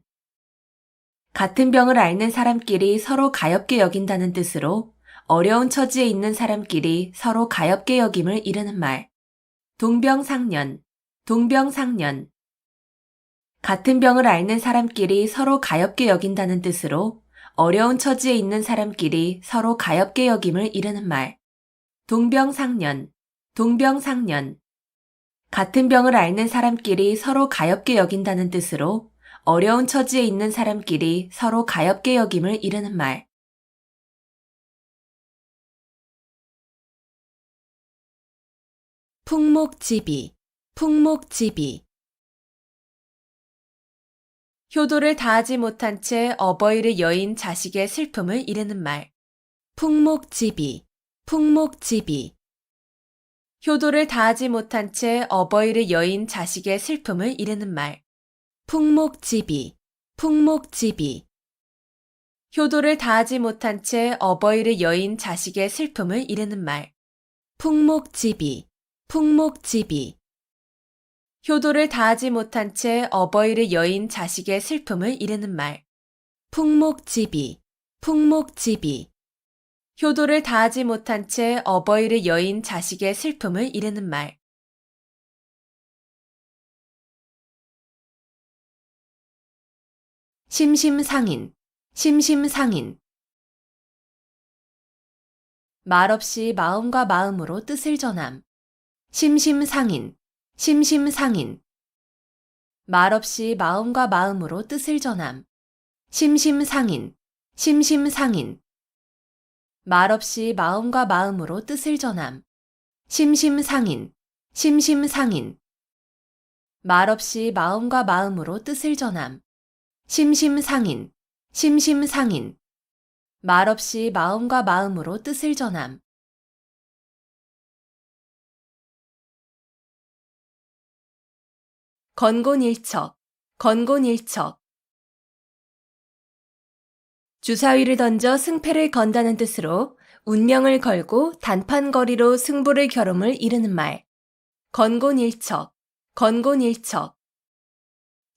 같은 병을 앓는 사람끼리 서로 가엾게 여긴다는 뜻으로 어려운 처지에 있는 사람끼리 서로 가엾게 여김을 이르는 말. 동병상련, 동병상련. 같은 병을 앓는 사람끼리 서로 가엾게 여긴다는 뜻으로 어려운 처지에 있는 사람끼리 서로 가엾게 여김을 이르는 말. 동병상련, 동병상련. 같은 병을 앓는 사람끼리 서로 가엾게 여긴다는 뜻으로 어려운 처지에 있는 사람끼리 서로 가엾게 여김을 이르는 말. 풍목지비, 풍목지비. 효도를 다하지 못한 채 어버이를 여인 자식의 슬픔을 이르는 말. 풍목지비, 풍목지비. 효도를 다하지 못한 채 어버이를 여인 자식의 슬픔을 이르는 말. 풍목지비, 풍목지비. 효도를 다하지 못한 채 어버이를 여인 자식의 슬픔을 이르는 말. 풍목지비, 풍목지비. 효도를 다하지 못한 채 어버이를 여인 자식의 슬픔을 이르는 말. 풍목지비, 풍목지비. 효도를 다하지 못한 채 어버이를 여인 자식의 슬픔을 이르는 말. 심심상인, 심심상인. 말없이 마음과 마음으로 뜻을 전함. 심심상인, 심심상인. 말없이 마음과 마음으로 뜻을 전함. 심심상인, 심심상인. 말없이 마음과 마음으로 뜻을 전함. 심심상인, 심심상인. 말없이 마음과 마음으로 뜻을 전함. 심심상인, 심심상인. 말없이 마음과 마음으로 뜻을 전함. 건곤일척, 건곤일척. 주사위를 던져 승패를 건다는 뜻으로 운명을 걸고 단판거리로 승부를 겨룸을 이르는 말. 건곤일척, 건곤일척.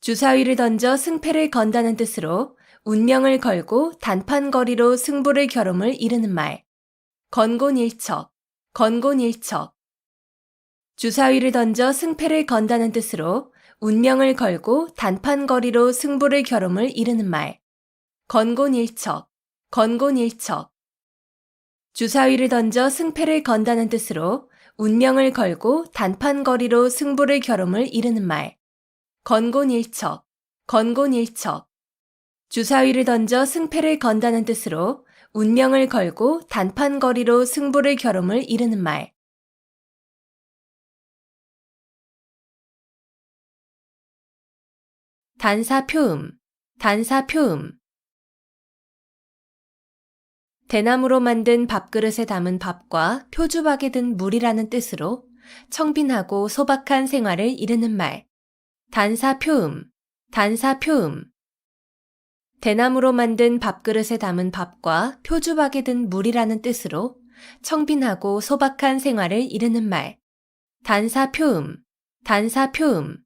주사위를 던져 승패를 건다는 뜻으로 운명을 걸고 단판거리로 승부를 겨룸을 이르는 말. 건곤일척, 건곤일척. 주사위를 던져 승패를 건다는 뜻으로 운명을 걸고 단판거리로 승부를 겨룸을 이르는 말. 건곤일척, 건곤일척. 주사위를 던져 승패를 건다는 뜻으로 운명을 걸고 단판거리로 승부를 겨룸을 이르는 말. 건곤일척, 건곤일척. 주사위를 던져 승패를 건다는 뜻으로 운명을 걸고 단판거리로 승부를 겨룸을 이르는 말. 단사표음, 단사표음. 대나무로 만든 밥그릇에 담은 밥과 표주박에 든 물이라는 뜻으로 청빈하고 소박한 생활을 이르는 말. 단사표음, 단사표음. 대나무로 만든 밥그릇에 담은 밥과 표주박에 든 물이라는 뜻으로 청빈하고 소박한 생활을 이르는 말. 단사표음, 단사표음.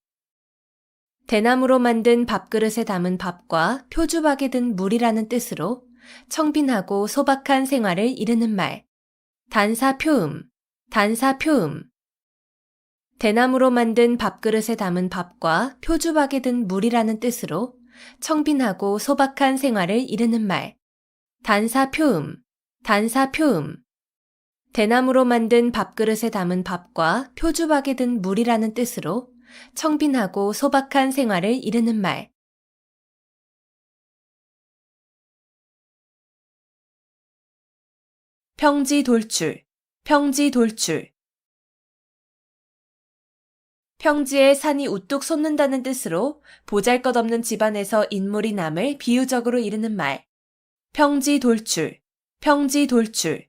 대나무로 만든 밥그릇에 담은 밥과 표주박에 든 물이라는 뜻으로 청빈하고 소박한 생활을 이르는 말. 단사표음, 단사표음. 대나무로 만든 밥그릇에 담은 밥과 표주박에 든 물이라는 뜻으로 청빈하고 소박한 생활을 이르는 말. 단사표음, 단사표음. 대나무로 만든 밥그릇에 담은 밥과 표주박에 든 물이라는 뜻으로 청빈하고 소박한 생활을 이르는 말. 평지돌출, 평지돌출. 평지에 산이 우뚝 솟는다는 뜻으로 보잘것없는 집안에서 인물이 남을 비유적으로 이르는 말. 평지돌출, 평지돌출.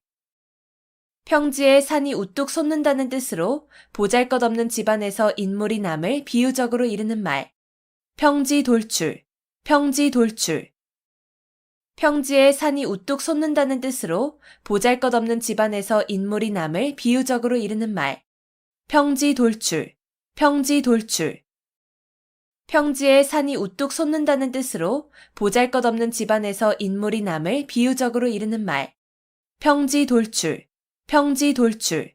평지에 산이 우뚝 솟는다는 뜻으로 보잘것없는 집안에서 인물이 남을 비유적으로 이르는 말. 평지돌출, 평지돌출. 평지에 산이 우뚝 솟는다는 뜻으로 보잘것없는 집안에서 인물이 남을 비유적으로 이르는 말. 평지돌출, 평지돌출. 평지에 산이 우뚝 솟는다는 뜻으로 보잘것없는 집안에서 인물이 남을 비유적으로 이르는 말. 평지돌출, 평지돌출.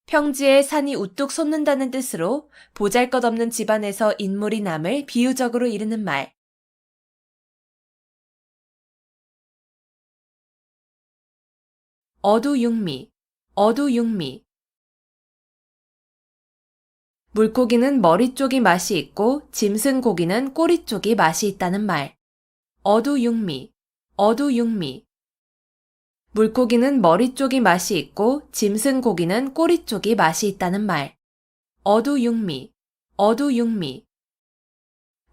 평지에 산이 우뚝 솟는다는 뜻으로 보잘것없는 집안에서 인물이 남을 비유적으로 이르는 말. 어두육미, 어두육미. 물고기는 머리 쪽이 맛이 있고 짐승 고기는 꼬리 쪽이 맛이 있다는 말. 어두육미, 어두육미. 물고기는 머리 쪽이 맛이 있고 짐승 고기는 꼬리 쪽이 맛이 있다는 말. 어두육미, 어두육미.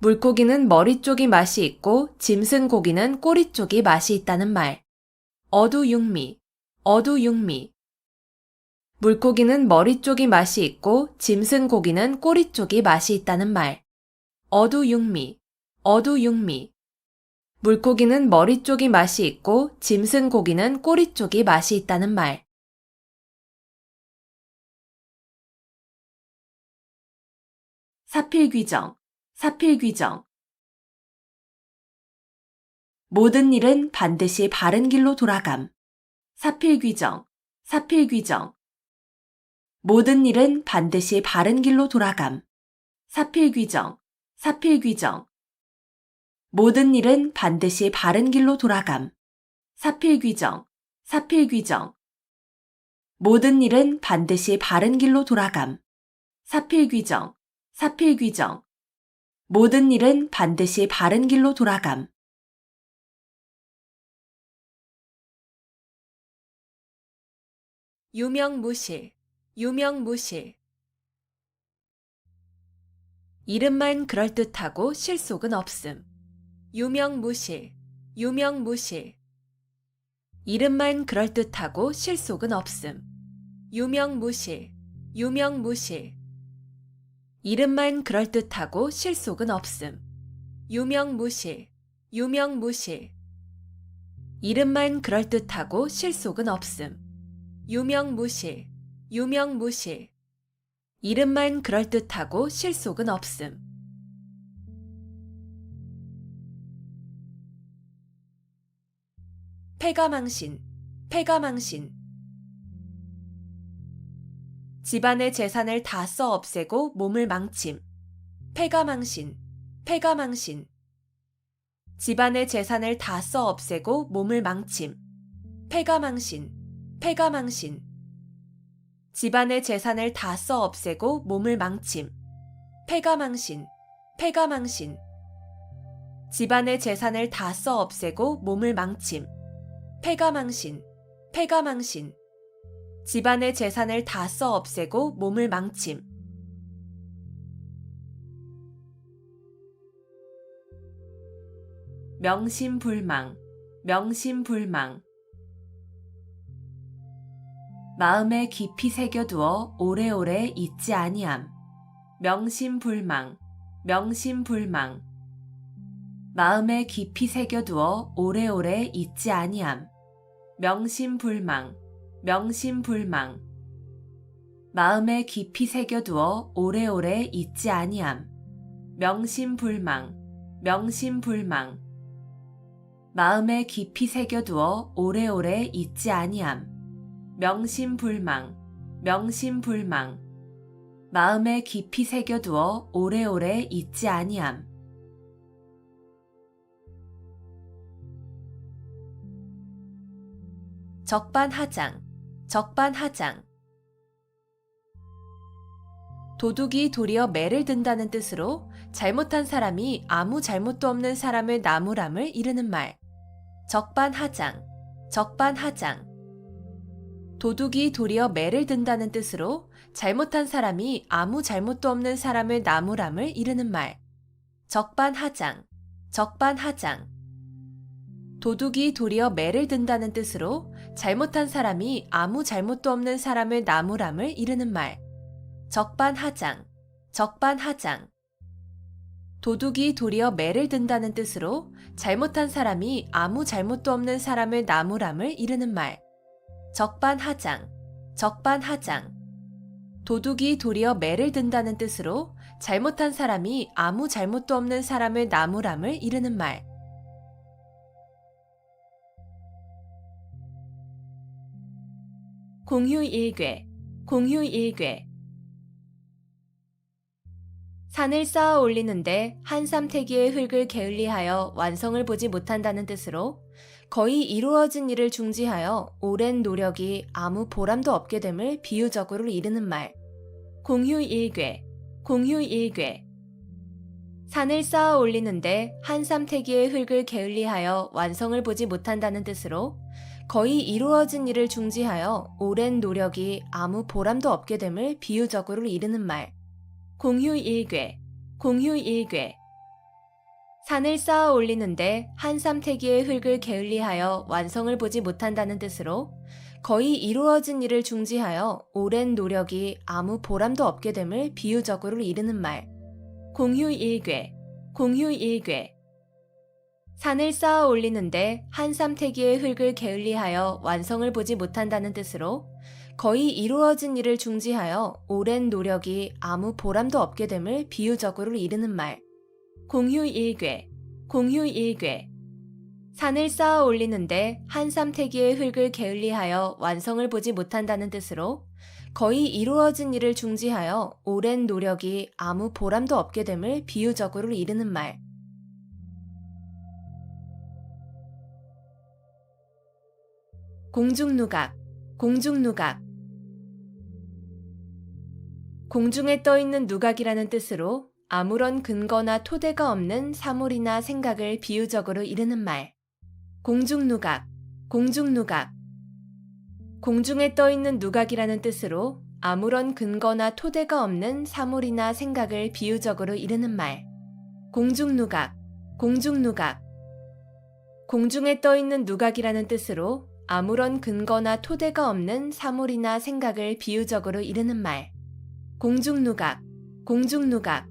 물고기는 머리 쪽이 맛이 있고 짐승 고기는 꼬리 쪽이 맛이 있다는 말. 어두육미, 어두육미. 물고기는 머리 쪽이 맛이 있고 짐승 고기는 꼬리 쪽이 맛이 있다는 말. 어두육미, 어두육미. 물고기는 머리 쪽이 맛이 있고 짐승 고기는 꼬리 쪽이 맛이 있다는 말. 사필귀정, 사필귀정. 모든 일은 반드시 바른 길로 돌아감. 사필귀정, 사필귀정. 모든 일은 반드시 바른 길로 돌아감. 사필귀정, 사필귀정. 모든 일은 반드시 바른 길로 돌아감. 사필귀정, 사필귀정. 모든 일은 반드시 바른 길로 돌아감. 사필귀정, 사필귀정. 모든 일은 반드시 바른 길로 돌아감. 유명무실, 유명무실. 이름만 그럴듯하고 실속은 없음. 유명무실, 유명무실. 이름만 그럴듯하고 실속은 없음. 유명무실, 유명무실. 이름만 그럴듯하고 실속은 없음. 유명무실, 유명무실. 이름만 그럴듯하고 실속은 없음. 유명무실, 유명무실. 이름만 그럴듯하고 실속은 없음. 패가망신, 패가망신. 집안의 재산을 다 써 없애고 몸을 망침. 패가망신, 패가망신. 집안의 재산을 다 써 없애고 몸을 망침. 패가망신, 패가망신. 집안의 재산을 다 써 없애고 몸을 망침. 패가망신, 패가망신. 집안의 재산을 다 써 없애고 몸을 망침. 패가망신, 패가망신. 집안의 재산을 다 써 없애고 몸을 망침. 명심불망, 명심불망. 마음에 깊이 새겨두어 오래오래 잊지 아니함. 명심불망, 명심불망. 마음에 깊이 새겨두어 오래오래 잊지 아니함. 명심불망, 명심불망. 마음에 깊이 새겨두어 오래오래 잊지 아니함. 명심불망, 명심불망. 마음에 깊이 새겨두어 오래오래 잊지 아니함. 명심불망, 명심불망. 마음에 깊이 새겨두어 오래오래 잊지 아니함. 적반하장, 적반하장. 도둑이 도리어 매를 든다는 뜻으로 잘못한 사람이 아무 잘못도 없는 사람을 나무람을 이르는 말. 적반하장, 적반하장. 도둑이 도리어 매를 든다는 뜻으로 잘못한 사람이 아무 잘못도 없는 사람을 나무람을 이르는 말. 적반하장, 적반하장. 도둑이 도리어 매를 든다는 뜻으로 잘못한 사람이 아무 잘못도 없는 사람을 나무람을 이르는 말. 적반하장, 적반하장. 도둑이 도리어 매를 든다는 뜻으로 잘못한 사람이 아무 잘못도 없는 사람을 나무람을 이르는 말. 적반하장, 적반하장. 도둑이 도리어 매를 든다는 뜻으로 잘못한 사람이 아무 잘못도 없는 사람을 나무람을 이르는 말. 공휴일괴, 공휴일괴. 산을 쌓아 올리는데 한 삼태기의 흙을 게을리하여 완성을 보지 못한다는 뜻으로 거의 이루어진 일을 중지하여 오랜 노력이 아무 보람도 없게 됨을 비유적으로 이르는 말. 공휴일괴, 공휴일괴. 산을 쌓아 올리는데 한 삼태기의 흙을 게을리하여 완성을 보지 못한다는 뜻으로 거의 이루어진 일을 중지하여 오랜 노력이 아무 보람도 없게 됨을 비유적으로 이르는 말. 공휴일괴, 공휴일괴. 산을 쌓아 올리는데 한 삼태기의 흙을 게을리하여 완성을 보지 못한다는 뜻으로 거의 이루어진 일을 중지하여 오랜 노력이 아무 보람도 없게 됨을 비유적으로 이르는 말. 공휴일괴, 공휴일괴. 산을 쌓아 올리는데 한 쌈태기의 흙을 게을리하여 완성을 보지 못한다는 뜻으로 거의 이루어진 일을 중지하여 오랜 노력이 아무 보람도 없게 됨을 비유적으로 이르는 말. 공휴일괴, 공휴일괴. 산을 쌓아 올리는데 한 쌈태기의 흙을 게을리하여 완성을 보지 못한다는 뜻으로 거의 이루어진 일을 중지하여 오랜 노력이 아무 보람도 없게 됨을 비유적으로 이르는 말. 공중누각, 공중누각. 공중에 떠있는 누각이라는 뜻으로 아무런 근거나 토대가 없는 사물이나 생각을 비유적으로 이르는 말. 공중누각, 공중누각. 공중에 떠있는 누각이라는 뜻으로 아무런 근거나 토대가 없는 사물이나 생각을 비유적으로 이르는 말. 공중누각, 공중누각. 공중에 떠있는 누각이라는 뜻으로 아무런 근거나 토대가 없는 사물이나 생각을 비유적으로 이르는 말. 공중누각, 공중누각.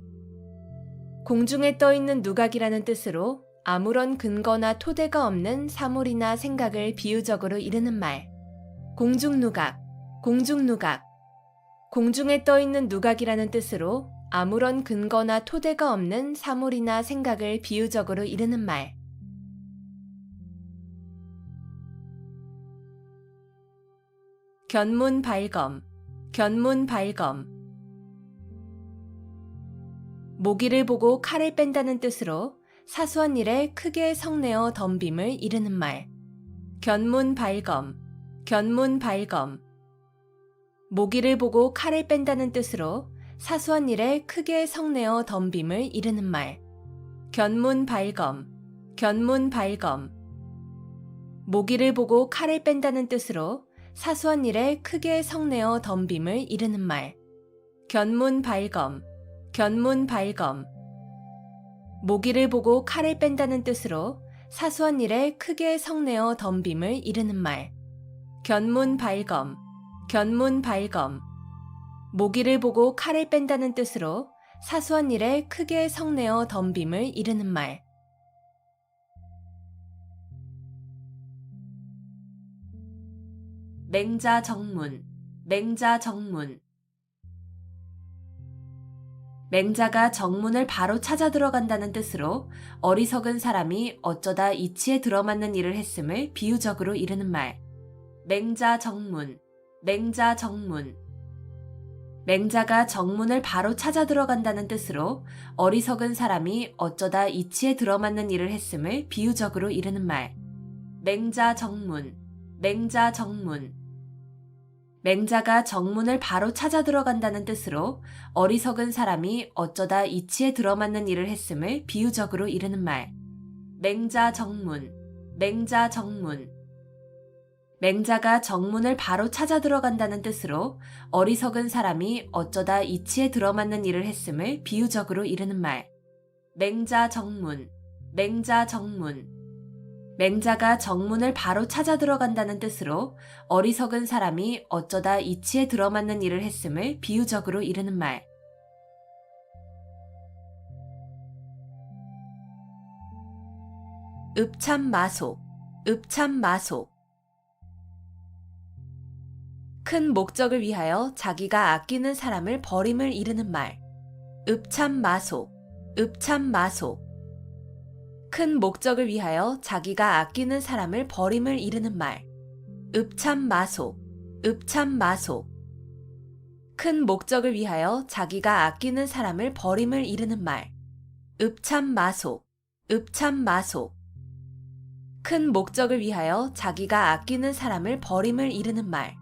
공중에 떠있는 누각이라는 뜻으로 아무런 근거나 토대가 없는 사물이나 생각을 비유적으로 이르는 말. 공중누각, 공중누각. 공중에 떠있는 누각이라는 뜻으로 아무런 근거나 토대가 없는 사물이나 생각을 비유적으로 이르는 말. 견문발검, 견문발검. 모기를 보고 칼을 뺀다는 뜻으로 사소한 일에 크게 성내어 덤빔을 이르는 말. 견문발검, 견문발검. 모기를 보고 칼을 뺀다는 뜻으로 사소한 일에 크게 성내어 덤빔을 이르는 말. 견문발검, 견문발검. 모기를 보고 칼을 뺀다는 뜻으로 사소한 일에 크게 성내어 덤빔을 이르는 말. 견문발검, 견문발검. 모기를 보고 칼을 뺀다는 뜻으로 사소한 일에 크게 성내어 덤빔을 이르는 말. 견문발검, 견문발검. 모기를 보고 칼을 뺀다는 뜻으로 사소한 일에 크게 성내어 덤빔을 이르는 말. 맹자정문, 맹자정문. 맹자가 정문을 바로 찾아 들어간다는 뜻으로 어리석은 사람이 어쩌다 이치에 들어맞는 일을 했음을 비유적으로 이르는 말. 맹자정문, 맹자정문. 맹자가 정문을 바로 찾아 들어간다는 뜻으로 어리석은 사람이 어쩌다 이치에 들어맞는 일을 했음을 비유적으로 이르는 말. 맹자정문, 맹자정문. 맹자가 정문을 바로 찾아 들어간다는 뜻으로 어리석은 사람이 어쩌다 이치에 들어맞는 일을 했음을 비유적으로 이르는 말. 맹자정문, 맹자정문. 맹자가 정문을 바로 찾아 들어간다는 뜻으로 어리석은 사람이 어쩌다 이치에 들어맞는 일을 했음을 비유적으로 이르는 말. 맹자정문, 맹자정문. 맹자가 정문을 바로 찾아 들어간다는 뜻으로 어리석은 사람이 어쩌다 이치에 들어맞는 일을 했음을 비유적으로 이르는 말. 읍참마속, 읍참마속. 큰 목적을 위하여 자기가 아끼는 사람을 버림을 이르는 말. 읍참마속, 읍참마속. 큰 목적을 위하여 자기가 아끼는 사람을 버림을 이르는 말. 읍참마속, 읍참마속. 큰 목적을 위하여 자기가 아끼는 사람을 버림을 이르는 말. 읍참마속, 읍참마속. 큰 목적을 위하여 자기가 아끼는 사람을 버림을 이르는 말.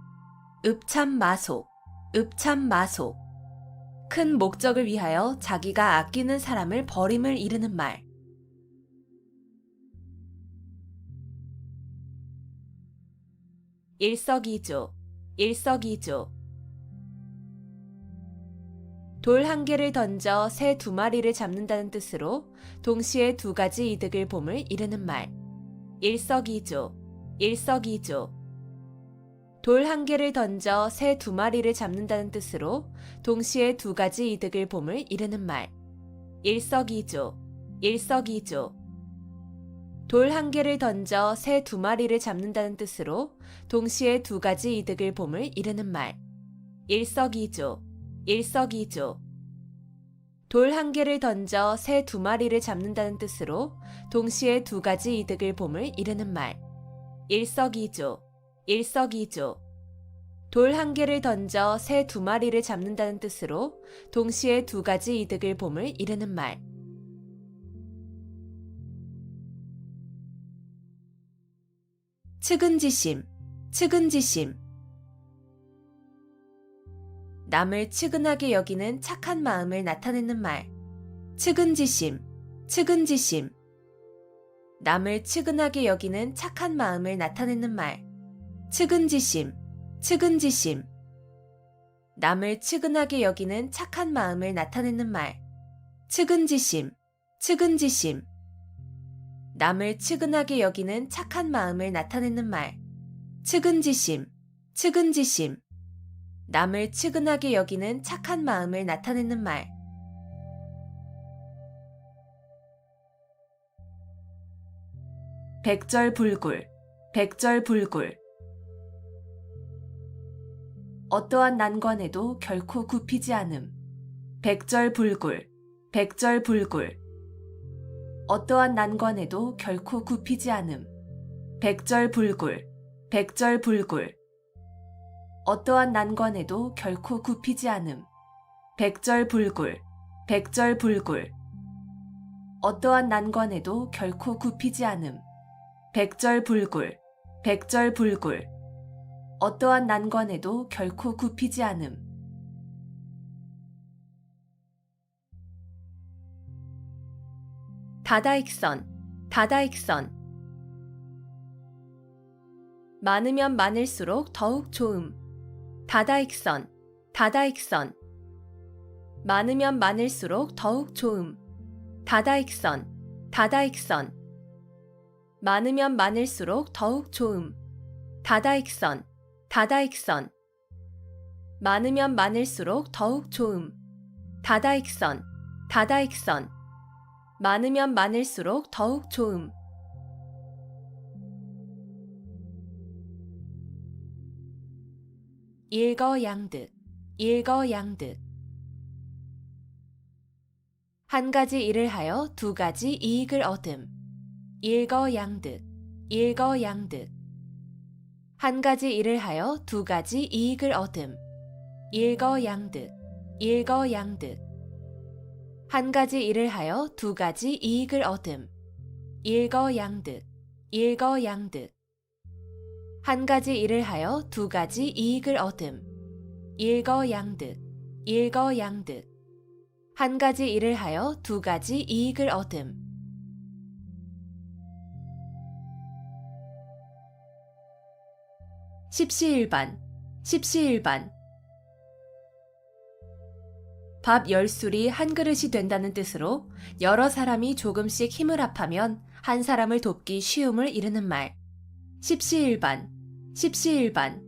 읍참마속, 읍참마속. 큰 목적을 위하여 자기가 아끼는 사람을 버림을 이르는 말. 일석이조, 일석이조. 돌 한 개를 던져 새 두 마리를 잡는다는 뜻으로 동시에 두 가지 이득을 봄을 이르는 말. 일석이조, 일석이조. 돌 한 개를 던져 새 두 마리를 잡는다는 뜻으로 동시에 두 가지 이득을 봄을 이르는 말. 일석이조, 일석이조. 돌 한 개를 던져 새 두 마리를 잡는다는 뜻으로 동시에 두 가지 이득을 봄을 이르는 말. 일석이조, 일석이조. 돌 한 개를 던져 새 두 마리를 잡는다는 뜻으로 동시에 두 가지 이득을 봄을 이르는 말. 일석이조, 일석이조. 돌 한 개를 던져 새 두 마리를 잡는다는 뜻으로 동시에 두 가지 이득을 봄을 이르는 말. 측은지심, 측은지심. 남을 측은하게 여기는 착한 마음을 나타내는 말. 측은지심, 측은지심. 남을 측은하게 여기는 착한 마음을 나타내는 말. 측은지심, 측은지심. 남을 측은하게 여기는 착한 마음을 나타내는 말. 측은지심, 측은지심. 남을 측은하게 여기는 착한 마음을 나타내는 말. 측은지심, 측은지심. 남을 측은하게 여기는 착한 마음을 나타내는 말. 백절불굴, 백절불굴. 어떠한 난관에도 결코 굽히지 않음. 백절불굴, 백절불굴. 어떠한 난관에도 결코 굽히지 않음. 백절불굴, 백절불굴. 어떠한 난관에도 결코 굽히지 않음. 백절불굴, 백절불굴. 어떠한 난관에도 결코 굽히지 않음. 백절불굴, 백절불굴. 어떠한 난관에도 결코 굽히지 않음. 다다익선, 다다익선. 많으면 많을수록 더욱 좋음. 다다익선, 다다익선. 많으면 많을수록 더욱 좋음. 다다익선, 다다익선. 많으면 많을수록 더욱 좋음. 다다익선, 다다익선. 많으면 많을수록 더욱 좋음. 다다익선, 다다익선. 많으면 많을수록 더욱 좋음. 일거양득, 일거양득. 한 가지 일을 하여 두 가지 이익을 얻음. 일거양득, 일거양득. 한 가지 일을 하여 두 가지 이익을 얻음. 일거양득, 일거양득. 한 가지 일을 하여 두 가지 이익을 얻음. 일거양득, 일거양득. 한 가지 일을 하여 두 가지 이익을 얻음. 일거양득, 일거양득. 한 가지 일을 하여 두 가지 이익을 얻음. 십시일반, 십시일반. 밥 10술이 한 그릇이 된다는 뜻으로 여러 사람이 조금씩 힘을 합하면 한 사람을 돕기 쉬움을 이르는 말. 십시일반, 십시일반.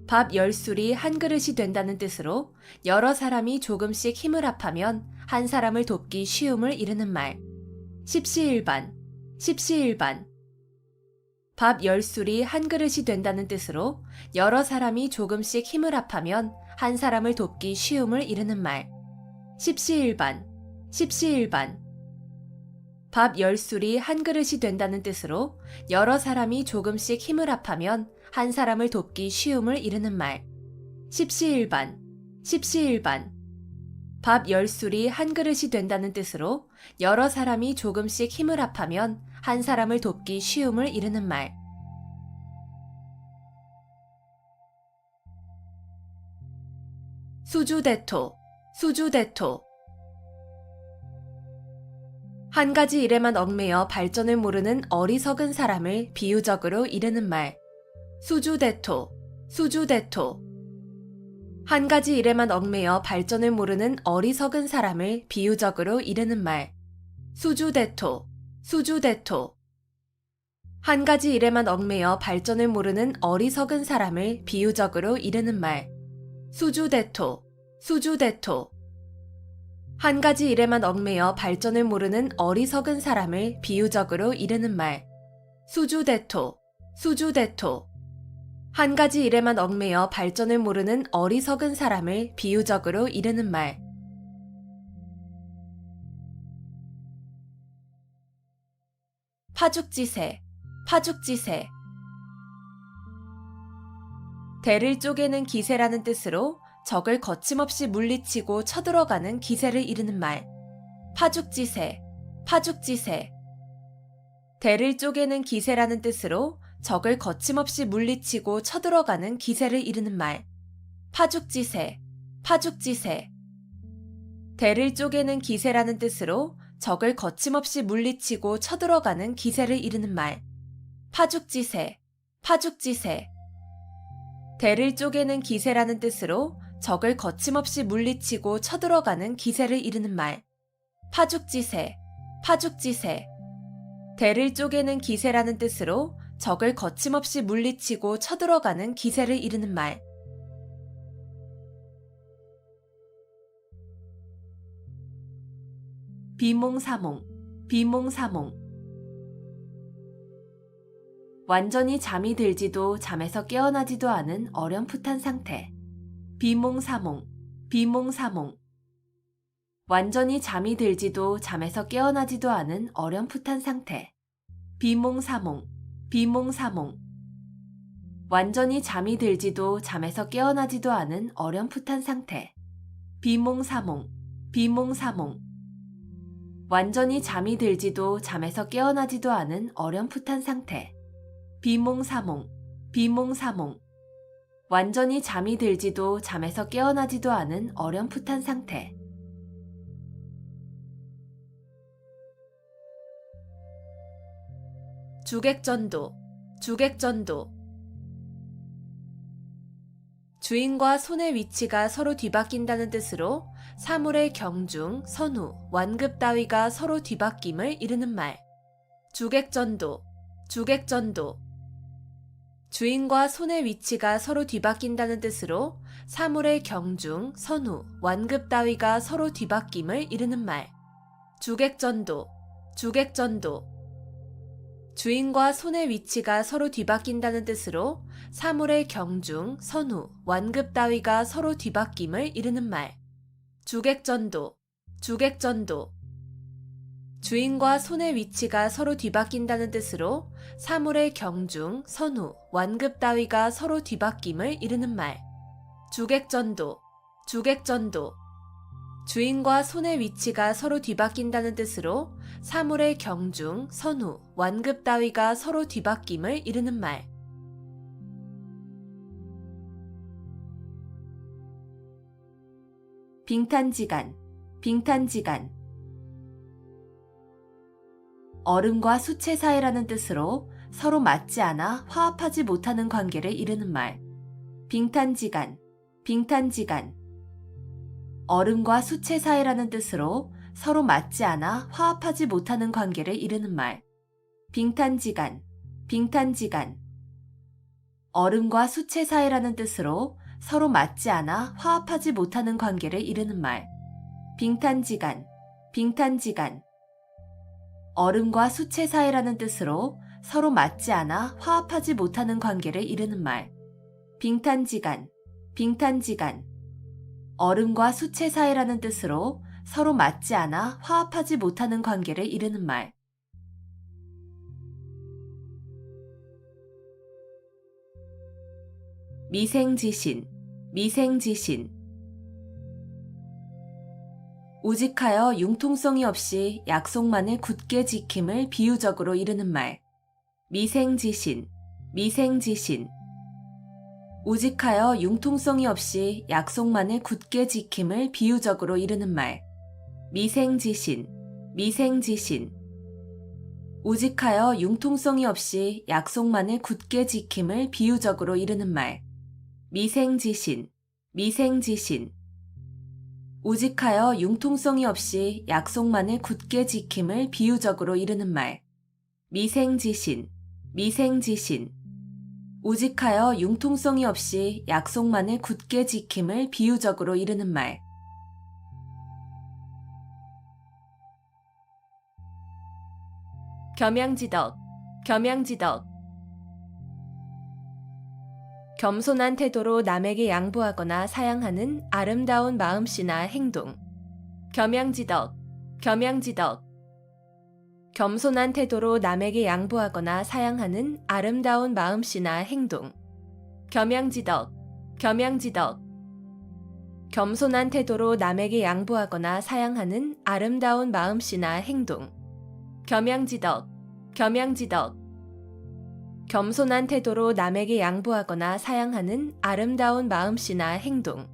밥 10술이 한 그릇이 된다는 뜻으로 여러 사람이 조금씩 힘을 합하면 한 사람을 돕기 쉬움을 이르는 말. 십시일반, 십시일반. 밥 10술이 한 그릇이 된다는 뜻으로 여러 사람이 조금씩 힘을 합하면 한 사람을 돕기 쉬움을 이르는 말. 십시일반, 십시일반. 밥 10술이 한 그릇이 된다는 뜻으로 여러 사람이 조금씩 힘을 합하면 한 사람을 돕기 쉬움을 이르는 말. 십시일반, 십시일반. 밥 10술이 한 그릇이 된다는 뜻으로 여러 사람이 조금씩 힘을 합하면 한 사람을 돕기 쉬움을 이르는 말. 수주대토, 수주대토. 한 가지 일에만 얽매여 발전을 모르는 어리석은 사람을 비유적으로 이르는 말. 수주대토, 수주대토. 한 가지 일에만 얽매여 발전을 모르는 어리석은 사람을 비유적으로 이르는 말. 수주대토, 수주대토. 한 가지 일에만 얽매여 발전을 모르는 어리석은 사람을 비유적으로 이르는 말. 수주대토, 수주대토. 한 가지 일에만 얽매여 발전을 모르는 어리석은 사람을 비유적으로 이르는 말. 수주대토, 수주대토. 한 가지 일에만 얽매여 발전을 모르는 어리석은 사람을 비유적으로 이르는 말. 파죽지세, 파죽지세. 대를 쪼개는 기세라는 뜻으로 적을 거침없이 물리치고 쳐들어가는 기세를 이르는 말. 파죽지세, 파죽지세. 대를 쪼개는 기세라는 뜻으로 적을 거침없이 물리치고 쳐들어가는 기세를 이르는 말. 파죽지세, 파죽지세. 대를 쪼개는 기세라는 뜻으로 적을 거침없이 물리치고 쳐들어가는 기세를 이르는 말. 파죽지세, 파죽지세. 대를 쪼개는 기세라는 뜻으로 적을 거침없이 물리치고 쳐들어가는 기세를 이르는 말. 파죽지세, 파죽지세. 대를 쪼개는 기세라는 뜻으로 적을 거침없이 물리치고 쳐들어가는 기세를 이르는 말. 비몽사몽, 비몽사몽. 완전히 잠이 들지도 잠에서 깨어나지도 않은 어렴풋한 상태. 비몽사몽, 비몽사몽. 완전히 잠이 들지도 잠에서 깨어나지도 않은 어렴풋한 상태. 비몽사몽, 비몽사몽. 완전히 잠이 들지도 잠에서 깨어나지도 않은 어렴풋한 상태. 비몽사몽, 비몽사몽. 완전히 잠이 들지도 잠에서 깨어나지도 않은 어렴풋한 상태. 비몽사몽, 비몽사몽. 완전히 잠이 들지도 잠에서 깨어나지도 않은 어렴풋한 상태. 주객전도, 주객전도. 주인과 손의 위치가 서로 뒤바뀐다는 뜻으로 사물의 경중, 선후, 완급 따위가 서로 뒤바뀜을 이르는 말. 주객전도, 주객전도. 주인과 손의 위치가 서로 뒤바뀐다는 뜻으로 사물의 경중, 선후, 완급 따위가 서로 뒤바뀜을 이르는 말. 주객전도, 주객전도. 주인과 손의 위치가 서로 뒤바뀐다는 뜻으로 사물의 경중, 선후, 완급 따위가 서로 뒤바뀜을 이르는 말. 주객전도, 주객전도. 주인과 손의 위치가 서로 뒤바뀐다는 뜻으로 사물의 경중, 선후, 완급 따위가 서로 뒤바뀜을 이르는 말. 주객전도, 주객전도. 주인과 손의 위치가 서로 뒤바뀐다는 뜻으로 사물의 경중, 선후, 완급 따위가 서로 뒤바뀜을 이르는 말. 빙탄지간, 빙탄지간. 얼음과 수채 사이라는 뜻으로 서로 맞지 않아 화합하지 못하는 관계를 이르는 말. 빙탄지간, 빙탄지간. 얼음과 수채 사이라는 뜻으로 서로 맞지 않아 화합하지 못하는 관계를 이르는 말. 빙탄지간, 빙탄지간. 얼음과 수채 사이라는 뜻으로 서로 맞지 않아 화합하지 못하는 관계를 이르는 말. 빙탄지간, 빙탄지간. 얼음과 수채 사이라는 뜻으로 서로 맞지 않아 화합하지 못하는 관계를 이르는 말. 빙탄지간, 빙탄지간. 얼음과 수채 사이라는 뜻으로 서로 맞지 않아 화합하지 못하는 관계를 이르는 말. 미생지신, 미생지신. 우직하여 융통성이 없이 약속만을 굳게 지킴을 비유적으로 이르는 말. 미생지신, 미생지신. 우직하여 융통성이 없이 약속만을 굳게 지킴을 비유적으로 이르는 말. 미생지신, 미생지신. 우직하여 융통성이 없이 약속만을 굳게 지킴을 비유적으로 이르는 말. 미생지신, 미생지신. 우직하여 융통성이 없이 약속만을 굳게 지킴을 비유적으로 이르는 말. 미생지신, 미생지신. 우직하여 융통성이 없이 약속만을 굳게 지킴을 비유적으로 이르는 말. 겸양지덕, 겸양지덕. 겸손한 태도로 남에게 양보하거나 사양하는 아름다운 마음씨나 행동. 겸양지덕, 겸양지덕. 겸손한 태도로 남에게 양보하거나 사양하는 아름다운 마음씨나 행동. 겸양지덕, 겸양지덕. 겸손한 태도로 남에게 양보하거나 사양하는 아름다운 마음씨나 행동. 겸양지덕, 겸양지덕. 겸손한 태도로 남에게 양보하거나 사양하는 아름다운 마음씨나 행동.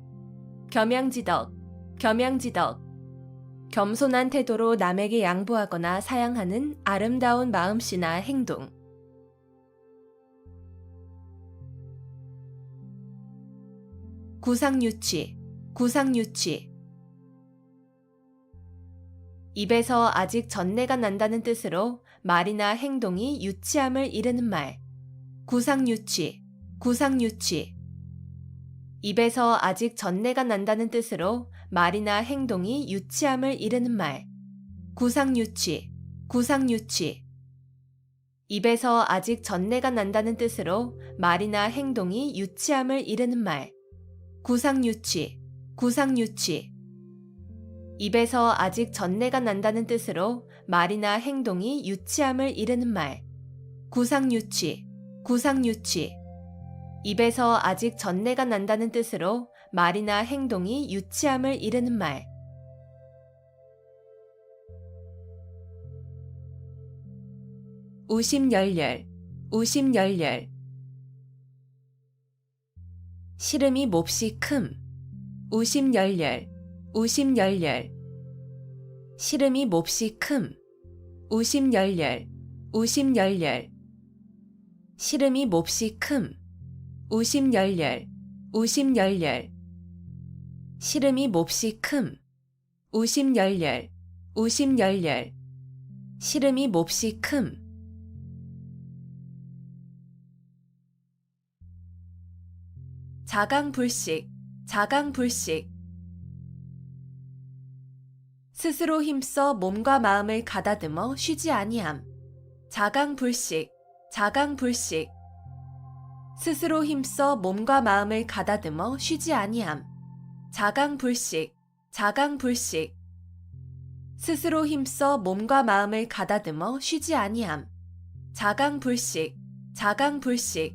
겸양지덕, 겸양지덕. 겸손한 태도로 남에게 양보하거나 사양하는 아름다운 마음씨나 행동. 구상유치, 구상유치. 입에서 아직 전내가 난다는 뜻으로 말이나 행동이 유치함을 이르는 말. 구상유치, 구상유치. 입에서 아직 전내가 난다는 뜻으로 말이나 행동이 유치함을 이르는 말. 구상유치, 구상유치. 입에서 아직 전내가 난다는 뜻으로 말이나 행동이 유치함을 이르는 말. 구상유치, 구상유치. 입에서 아직 전내가 난다는 뜻으로 말이나 행동이 유치함을 이르는 말. 구상유치, 구상유치. 입에서 아직 전내가 난다는 뜻으로 말이나 행동이 유치함을 이르는 말. 우심열렬, 우심열렬. 시름이 몹시 큼. 우심열렬, 우심열렬. 시름이 몹시 큼. 우심열렬, 우심열렬. 시름이 몹시 큼. 우심열렬, 우심열렬. 시름이 몹시 큼. 우심열렬, 우심열렬. 시름이 몹시 큼. 자강불식, 자강불식. 스스로 힘써 몸과 마음을 가다듬어 쉬지 아니함. 자강불식, 자강불식. 스스로 힘써 몸과 마음을 가다듬어 쉬지 아니함. 자강불식, 자강불식. 스스로 힘써 몸과 마음을 가다듬어 쉬지 아니함. 자강불식, 자강불식.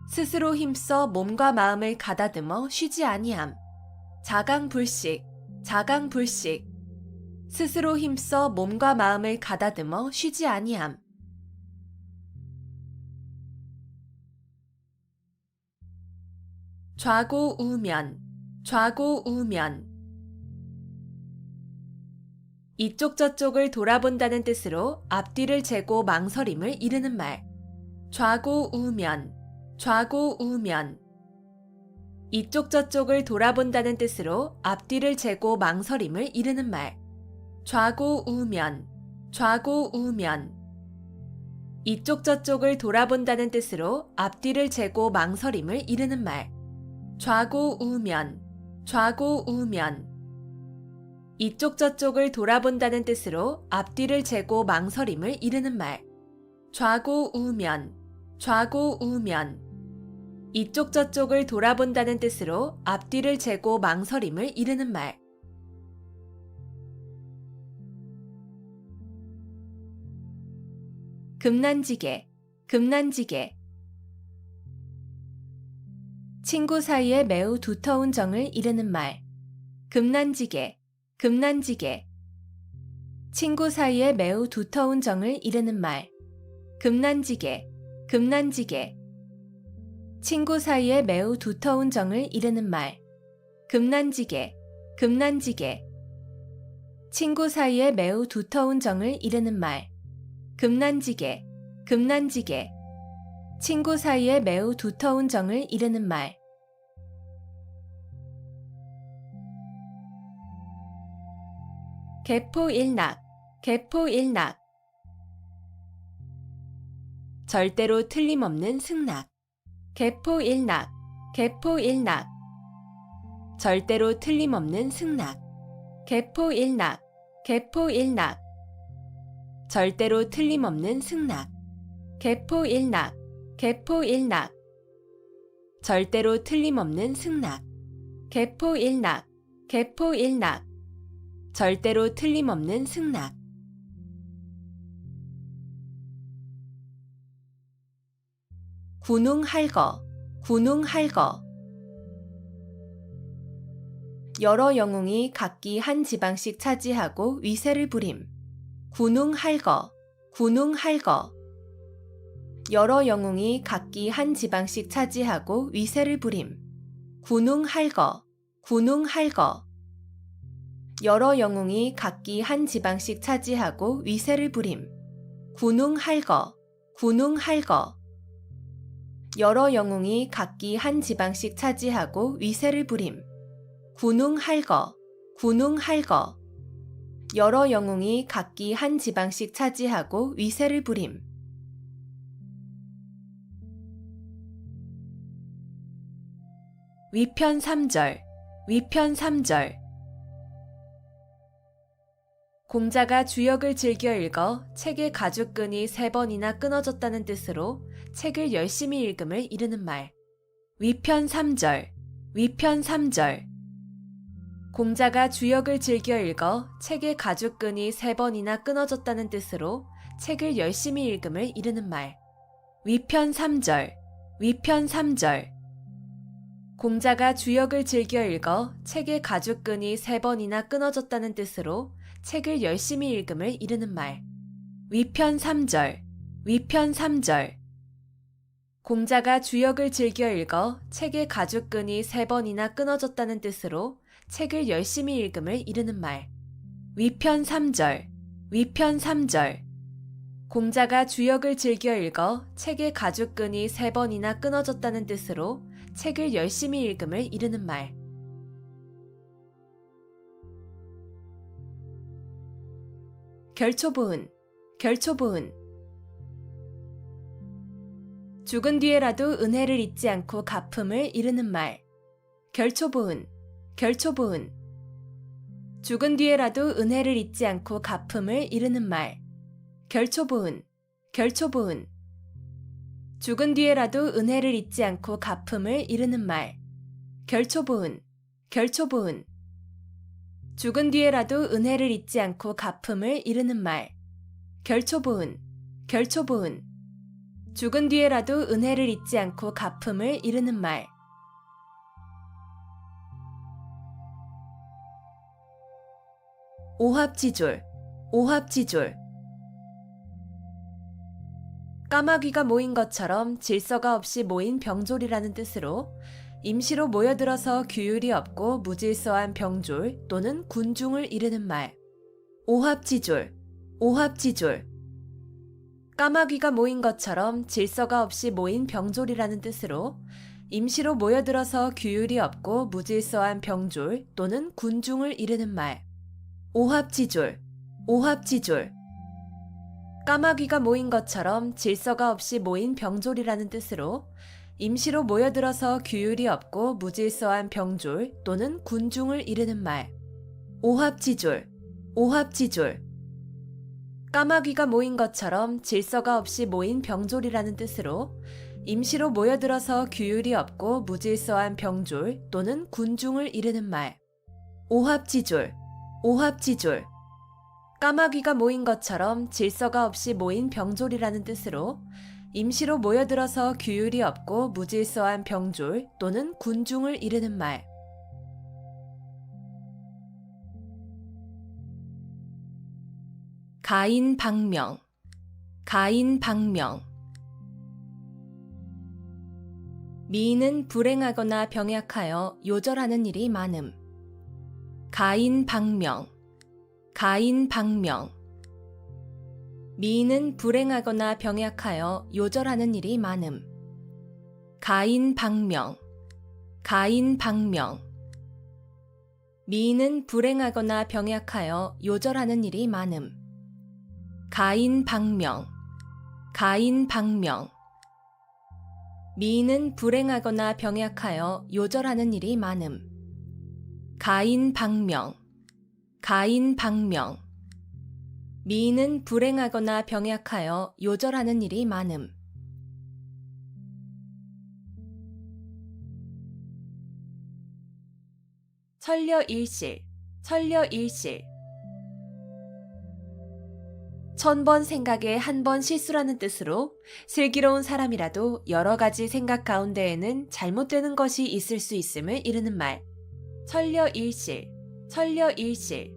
스스로 힘써 몸과 마음을 가다듬어 쉬지 아니함. 자강불식, 자강불식. 스스로 힘써 몸과 마음을 가다듬어 쉬지 아니함. 좌고우면, 좌고우면. 이쪽 저쪽을 돌아본다는 뜻으로 앞뒤를 재고 망설임을 이르는 말. 좌고우면, 좌고우면. 이쪽 저쪽을 돌아본다는 뜻으로 앞뒤를 재고 망설임을 이르는 말. 좌고우면, 좌고우면. 이쪽 저쪽을 돌아본다는 뜻으로 앞뒤를 재고 망설임을 이르는 말. 좌고우면, 좌고우면. 이쪽 저쪽을 돌아본다는 뜻으로 앞뒤를 재고 망설임을 이르는 말. 좌고우면, 좌고우면. 이쪽 저쪽을 돌아본다는 뜻으로 앞뒤를 재고 망설임을 이르는 말. 금난지게, 금난지게. 친구 사이에 매우 두터운 정을 이르는 말. 금난지게, 금난지게. 친구 사이에 매우 두터운 정을 이르는 말. 금난지게, 금난지게. 친구 사이에 매우 두터운 정을 이르는 말. 금난지게, 금난지게. 친구 사이에 매우 두터운 정을 이르는 말. 금난지게, 금난지게. 친구 사이에 매우 두터운 정을 이르는 말. 개포일낙, 개포일낙. 절대로 틀림없는 승낙. 개포일낙, 개포일낙. 절대로 틀림없는 승낙. 개포일낙, 개포일낙. 절대로 틀림없는 승낙. 개포일낙, 개포일낙. 절대로 틀림없는 승낙. 개포일낙, 개포일낙. 절대로 틀림없는 승낙. 군웅할거, 군웅할거. 여러 영웅이 각기 한 지방씩 차지하고 위세를 부림. 군웅할거, 군웅할거. 여러 영웅이 각기 한 지방씩 차지하고 위세를 부림. 군웅할거, 군웅할거. 여러 영웅이 각기 한 지방씩 차지하고 위세를 부림. 군웅할거, 군웅할거. 여러 영웅이 각기 한 지방씩 차지하고 위세를 부림. 군웅할거, 군웅할거. 여러 영웅이 각기 한 지방씩 차지하고 위세를 부림. 위편 3절, 위편 3절. 공자가 주역을 즐겨 읽어 책의 가죽끈이 3번이나 끊어졌다는 뜻으로 책을 열심히 읽음을 이르는 말. 위편 3절, 위편 3절. 공자가 주역을 즐겨 읽어 책의 가죽끈이 3번이나 끊어졌다는 뜻으로 책을 열심히 읽음을 이르는 말. 위편 3절, 위편 3절. 공자가 주역을 즐겨 읽어 책의 가죽끈이 3번이나 끊어졌다는 뜻으로 책을 열심히 읽음을 이르는 말. 위편 3절, 위편 3절. 공자가 주역을 즐겨 읽어 책의 가죽끈이 3번이나 끊어졌다는 뜻으로 책을 열심히 읽음을 이르는 말. 위편 3절, 위편 3절. 공자가 주역을 즐겨 읽어 책의 가죽끈이 3번이나 끊어졌다는 뜻으로 책을 열심히 읽음을 이르는 말. 결초보은, 결초보은. 죽은 뒤에라도 은혜를 잊지 않고 갚음을 이르는 말. 결초보은, 결초보은. 죽은 뒤에라도 은혜를 잊지 않고 갚음을 이르는 말. 결초보은, 결초보은. 죽은 뒤에라도 은혜를 잊지 않고 갚음을 이르는 말. 결초보은, 결초보은. 죽은 뒤에라도 은혜를 잊지 않고 갚음을 이르는 말. 결초보은, 결초보은. 죽은 뒤에라도 은혜를 잊지 않고 갚음을 이르는 말. 오합지졸, 오합지졸. 까마귀가 모인 것처럼 질서가 없이 모인 병졸이라는 뜻으로 임시로 모여들어서 규율이 없고 무질서한 병졸 또는 군중을 이르는 말. 오합지졸, 오합지졸. 까마귀가 모인 것처럼 질서가 없이 모인 병졸이라는 뜻으로 임시로 모여들어서 규율이 없고 무질서한 병졸 또는 군중을 이르는 말. 오합지졸, 오합지졸. 까마귀가 모인 것처럼 질서가 없이 모인 병졸이라는 뜻으로 임시로 모여들어서 규율이 없고 무질서한 병졸 또는 군중을 이르는 말. 오합지졸, 오합지졸. 까마귀가 모인 것처럼 질서가 없이 모인 병졸이라는 뜻으로 임시로 모여들어서 규율이 없고 무질서한 병졸 또는 군중을 이르는 말. 오합지졸, 오합지졸. 까마귀가 모인 것처럼 질서가 없이 모인 병졸이라는 뜻으로 임시로 모여들어서 규율이 없고 무질서한 병졸 또는 군중을 이르는 말. 가인방명, 가인방명. 미인은 불행하거나 병약하여 요절하는 일이 많음. 가인방명, 가인방명. 미인은 불행하거나 병약하여 요절하는 일이 많음. 가인방명, 가인방명. 미인은 불행하거나 병약하여 요절하는 일이 많음. 가인방명, 가인방명. 미인은 불행하거나 병약하여 요절하는 일이 많음. 가인방명, 가인방명. 미인은 불행하거나 병약하여 요절하는 일이 많음. 천려일실, 천려일실. 1000번 생각에 한 번 실수라는 뜻으로 슬기로운 사람이라도 여러 가지 생각 가운데에는 잘못되는 것이 있을 수 있음을 이르는 말. 천려일실, 천려일실.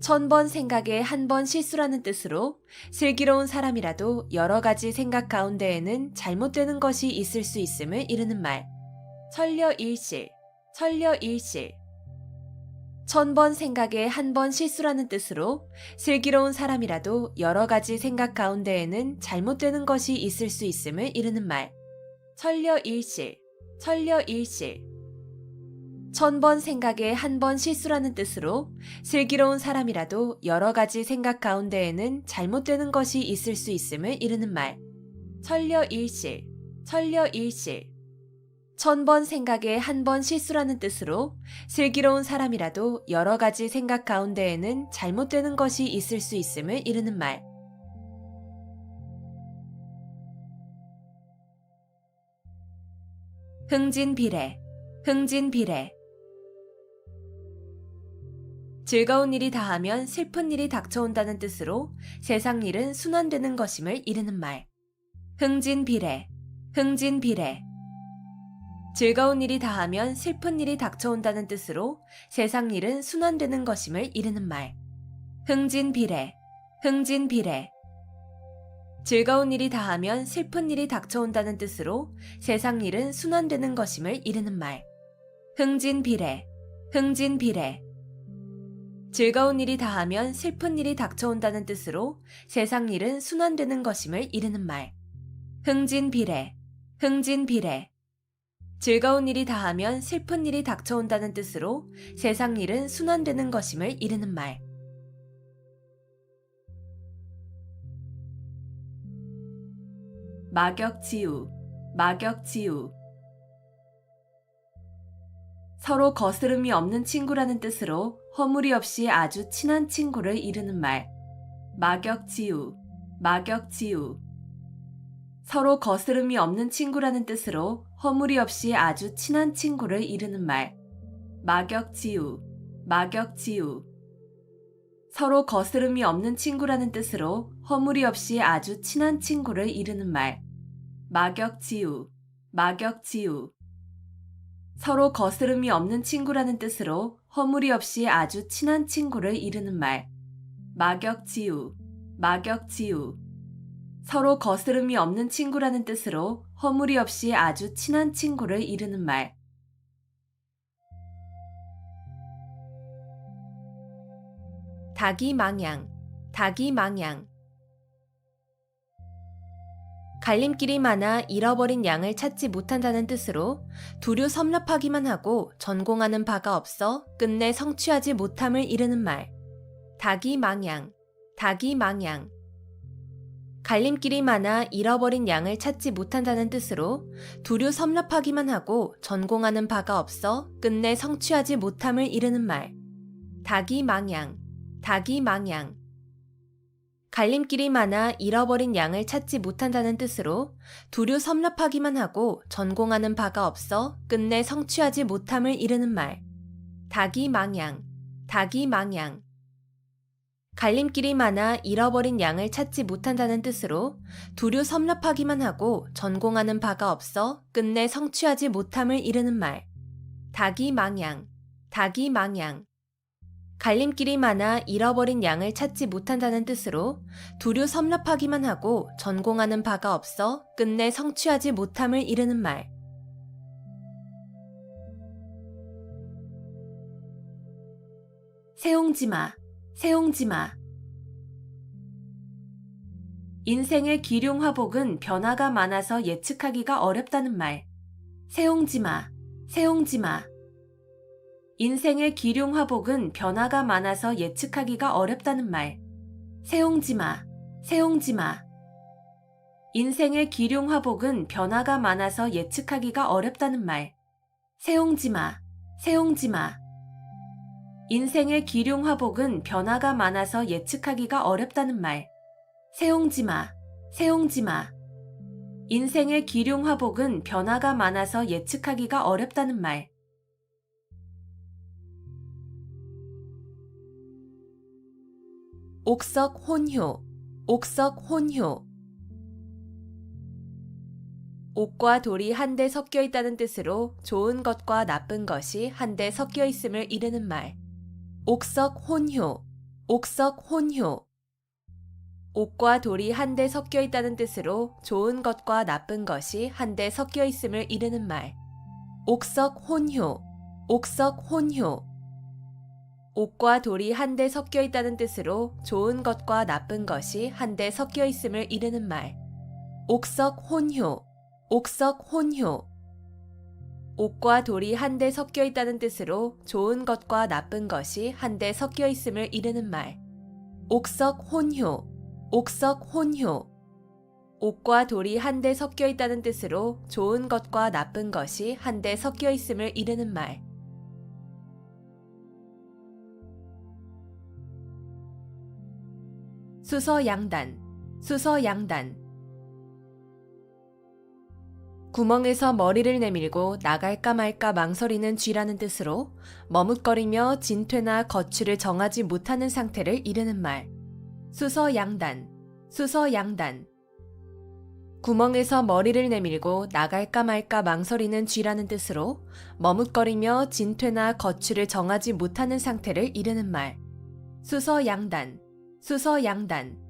1000번 생각에 한 번 실수라는 뜻으로 슬기로운 사람이라도 여러 가지 생각 가운데에는 잘못되는 것이 있을 수 있음을 이르는 말. 천려일실, 천려일실. 1000번 생각에 한 번 실수라는 뜻으로 슬기로운 사람이라도 여러 가지 생각 가운데에는 잘못되는 것이 있을 수 있음을 이르는 말. 천려일실, 천려일실. 1000번 생각에 한 번 실수라는 뜻으로 슬기로운 사람이라도 여러 가지 생각 가운데에는 잘못되는 것이 있을 수 있음을 이르는 말. 천려일실, 천려일실. 1000번 생각에 한 번 실수라는 뜻으로 슬기로운 사람이라도 여러 가지 생각 가운데에는 잘못되는 것이 있을 수 있음을 이르는 말. 흥진비례, 흥진비례. 즐거운 일이 다하면 슬픈 일이 닥쳐온다는 뜻으로 세상 일은 순환되는 것임을 이르는 말. 흥진비례, 흥진비례. 즐거운 일이 다하면 슬픈 일이 닥쳐온다는 뜻으로 세상 일은 순환되는 것임을 이르는 말. 흥진비례, 흥진비례. 즐거운 일이 다하면 슬픈 일이 닥쳐온다는 뜻으로 세상 일은 순환되는 것임을 이르는 말. 흥진비례, 흥진비례. 즐거운 일이 다하면 슬픈 일이 닥쳐온다는 뜻으로 세상 일은 순환되는 것임을 이르는 말. 흥진비례, 흥진비례. 즐거운 일이 다하면 슬픈 일이 닥쳐온다는 뜻으로 세상 일은 순환되는 것임을 이르는 말. 막역지우, 막역지우. 서로 거스름이 없는 친구라는 뜻으로 허물이 없이 아주 친한 친구를 이르는 말. 막역지우, 막역지우. 서로 거스름이 없는 친구라는 뜻으로 허물이 없이 아주 친한 친구를 이르는 말. 막역지우, 막역지우. 서로 거스름이 없는 친구라는 뜻으로 허물이 없이 아주 친한 친구를 이르는 말. 막역지우, 막역지우. 서로 거스름이 없는 친구라는 뜻으로 허물이 없이 아주 친한 친구를 이르는 말. 막역지우, 막역지우. 서로 거스름이 없는 친구라는 뜻으로 허물이 없이 아주 친한 친구를 이르는 말. 닭이망양, 닭이망양. 갈림길이 많아 잃어버린 양을 찾지 못한다는 뜻으로 두루 섭렵하기만 하고 전공하는 바가 없어 끝내 성취하지 못함을 이르는 말. 닭이망양, 닭이망양. 갈림길이 많아 잃어버린 양을 찾지 못한다는 뜻으로 두루 섭렵하기만 하고 전공하는 바가 없어 끝내 성취하지 못함을 이르는 말. 닭이망양, 닭이망양. 갈림길이 많아 잃어버린 양을 찾지 못한다는 뜻으로 두루 섭렵하기만 하고 전공하는 바가 없어 끝내 성취하지 못함을 이르는 말. 닭이망양, 닭이망양. 갈림길이 많아 잃어버린 양을 찾지 못한다는 뜻으로 두루 섭렵하기만 하고 전공하는 바가 없어 끝내 성취하지 못함을 이르는 말. 닭이망양, 닭이망양. 갈림길이 많아 잃어버린 양을 찾지 못한다는 뜻으로 두루 섭렵하기만 하고 전공하는 바가 없어 끝내 성취하지 못함을 이르는 말. 세옹지마, 세옹지마. 인생의 기륭화복은 변화가 많아서 예측하기가 어렵다는 말. 세옹지마, 세옹지마. 인생의 기륭화복은 변화가 많아서 예측하기가 어렵다는 말. 세옹지마, 세옹지마. 인생의 기륭화복은 변화가 많아서 예측하기가 어렵다는 말. 세옹지마, 세옹지마. 인생의 기륭화복은 변화가 많아서 예측하기가 어렵다는 말. 세옹지마, 세옹지마. 인생의 기륭화복은 변화가 많아서 예측하기가 어렵다는 말. 옥석혼효, 옥석혼효. 옥과 돌이 한데 섞여 있다는 뜻으로 좋은 것과 나쁜 것이 한데 섞여 있음을 이르는 말. 옥석혼효, 옥석혼효. 옥과 돌이 한데 섞여 있다는 뜻으로 좋은 것과 나쁜 것이 한데 섞여 있음을 이르는 말. 옥석혼효, 옥석혼효. 옥과 돌이 한데 섞여 있다는 뜻으로 좋은 것과 나쁜 것이 한데 섞여 있음을 이르는 말. 옥석혼효, 옥석혼효. 옥과 돌이 한데 섞여 있다는 뜻으로 좋은 것과 나쁜 것이 한데 섞여 있음을 이르는 말. 옥석혼효, 옥석혼효. 옥과 돌이 한데 섞여 있다는 뜻으로 좋은 것과 나쁜 것이 한데 섞여 있음을 이르는 말. 수서양단, 수서양단. 구멍에서 머리를 내밀고 나갈까 말까 망설이는 쥐라는 뜻으로 머뭇거리며 진퇴나 거취를 정하지 못하는 상태를 이르는 말. 수서양단, 수서양단. 구멍에서 머리를 내밀고 나갈까 말까 망설이는 쥐라는 뜻으로 머뭇거리며 진퇴나 거취를 정하지 못하는 상태를 이르는 말. 수서양단, 수서양단.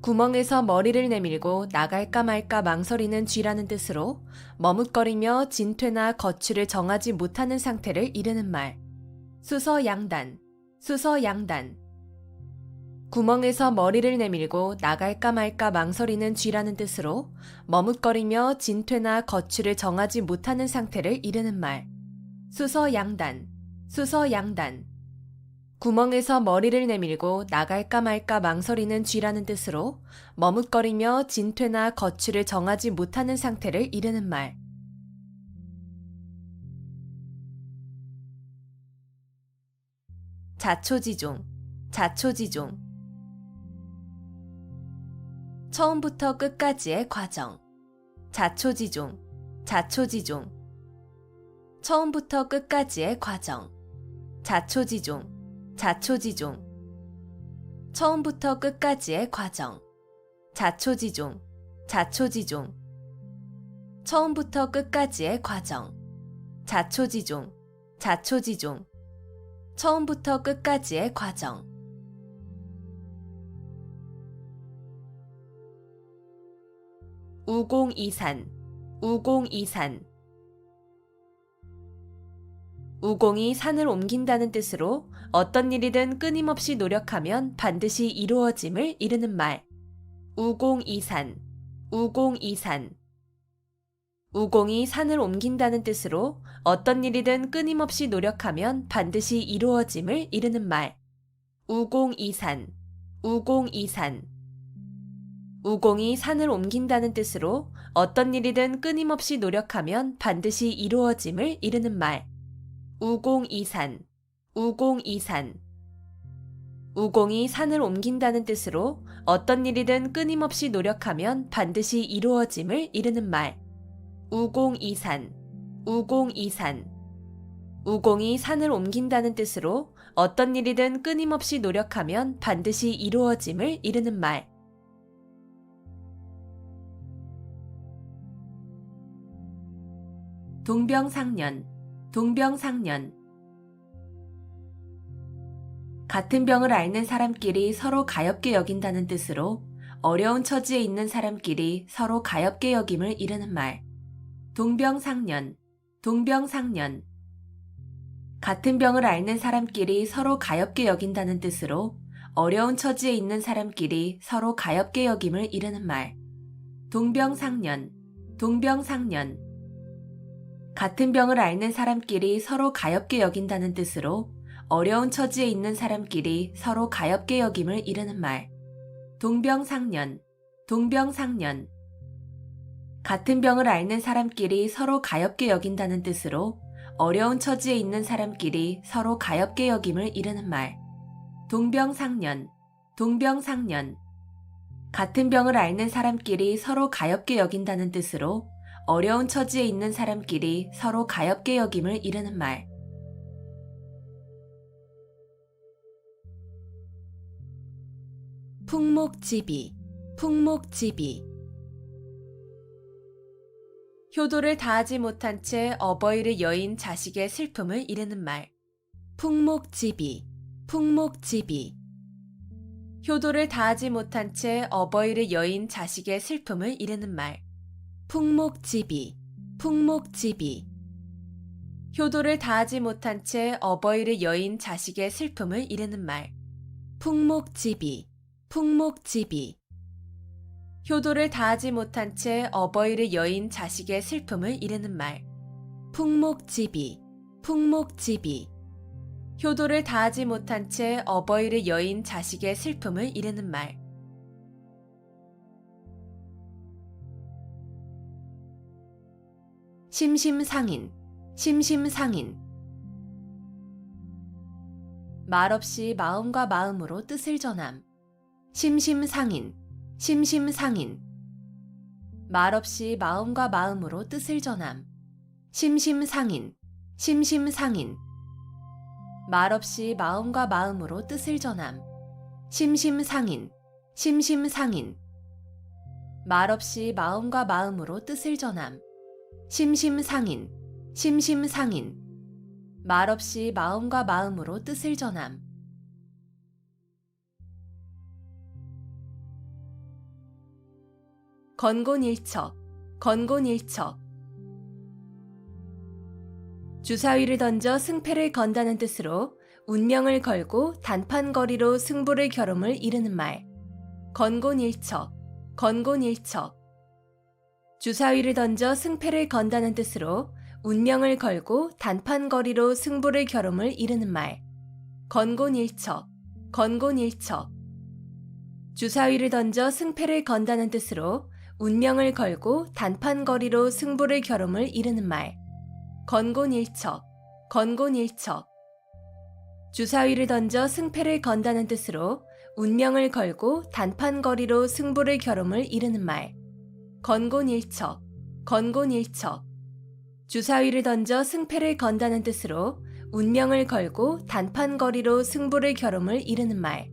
구멍에서 머리를 내밀고 나갈까 말까 망설이는 쥐라는 뜻으로 머뭇거리며 진퇴나 거취를 정하지 못하는 상태를 이르는 말. 수서양단, 수서양단. 구멍에서 머리를 내밀고 나갈까 말까 망설이는 쥐라는 뜻으로 머뭇거리며 진퇴나 거취를 정하지 못하는 상태를 이르는 말. 수서양단, 수서양단. 구멍에서 머리를 내밀고 나갈까 말까 망설이는 쥐라는 뜻으로 머뭇거리며 진퇴나 거취를 정하지 못하는 상태를 이르는 말. 자초지종, 자초지종. 처음부터 끝까지의 과정. 자초지종, 자초지종. 처음부터 끝까지의 과정. 자초지종, 자초지종. 처음부터 끝까지의 과정. 자초지종, 자초지종. 처음부터 끝까지의 과정. 자초지종, 자초지종. 처음부터 끝까지의 과정. 우공이산, 우공이산. 우공이 산을 옮긴다는 뜻으로 어떤 일이든 끊임없이 노력하면 반드시 이루어짐을 이르는 말. 우공이산, 우공이산. 우공이 산을 옮긴다는 뜻으로 어떤 일이든 끊임없이 노력하면 반드시 이루어짐을 이르는 말. 우공이산, 우공이산. 우공이 산을 옮긴다는 뜻으로 어떤 일이든 끊임없이 노력하면 반드시 이루어짐을 이르는 말. 우공이산, 우공이산. 우공이 산을 옮긴다는 뜻으로 어떤 일이든 끊임없이 노력하면 반드시 이루어짐을 이르는 말. 우공이산, 우공이산. 우공이 산을 옮긴다는 뜻으로 어떤 일이든 끊임없이 노력하면 반드시 이루어짐을 이르는 말. 동병상련, 동병상련. 같은 병을 앓는 사람끼리 서로 가엾게 여긴다는 뜻으로 어려운 처지에 있는 사람끼리 서로 가엾게 여김을 이르는 말. 동병상련, 동병상련. 같은 병을 앓는 사람끼리 서로 가엾게 여긴다는 뜻으로 어려운 처지에 있는 사람끼리 서로 가엾게 여김을 이르는 말. 동병상련, 동병상련. 같은 병을 앓는 사람끼리 서로 가엾게 여긴다는 뜻으로 어려운 처지에 있는 사람끼리 서로 가엾게 여김을 이르는 말. 동병상련, 동병상련. 같은 병을 앓는 사람끼리 서로 가엾게 여긴다는 뜻으로 어려운 처지에 있는 사람끼리 서로 가엾게 여김을 이르는 말. 동병상련, 동병상련. 같은 병을 앓는 사람끼리 서로 가엾게 여긴다는 뜻으로 어려운 처지에 있는 사람끼리 서로 가엾게 여김을 이르는 말. 풍목지비, 풍목지비. 효도를 다하지 못한 채 어버이를 여인 자식의 슬픔을 이르는 말. 풍목지비, 풍목지비. 효도를 다하지 못한 채 어버이를 여인 자식의 슬픔을 이르는 말. 풍목지비, 풍목지비. 효도를 다하지 못한 채 어버이를 여인 자식의 슬픔을 이르는 말. 풍목지비, 풍목지비. 효도를 다하지 못한 채 어버이를 여인 자식의 슬픔을 이르는 말. 풍목지비, 풍목지비. 효도를 다하지 못한 채 어버이를 여인 자식의 슬픔을 이르는 말. 심심상인, 심심상인. 말없이 마음과 마음으로 뜻을 전함. 심심상인, 심심상인. 말없이 마음과 마음으로 뜻을 전함. 심심상인, 심심상인. 말없이 마음과 마음으로 뜻을 전함. 심심상인, 심심상인. 말없이 마음과 마음으로 뜻을 전함. 심심상인, 심심상인. 말없이 마음과 마음으로 뜻을 전함. 건곤일척, 건곤일척. 주사위를 던져 승패를 건다는 뜻으로 운명을 걸고 단판거리로 승부를 겨룸을 이르는 말. 건곤일척, 건곤일척. 주사위를 던져 승패를 건다는 뜻으로 운명을 걸고 단판거리로 승부를 겨룸을 이르는 말. 건곤일척, 건곤일척. 주사위를 던져 승패를 건다는 뜻으로 운명을 걸고 단판거리로 승부를 겨룸을 이르는 말. 건곤일척, 건곤일척. 주사위를 던져 승패를 건다는 뜻으로 운명을 걸고 단판거리로 승부를 겨룸을 이르는 말. 건곤일척, 건곤일척. 주사위를 던져 승패를 건다는 뜻으로 운명을 걸고 단판거리로 승부를 겨룸을 이르는 말.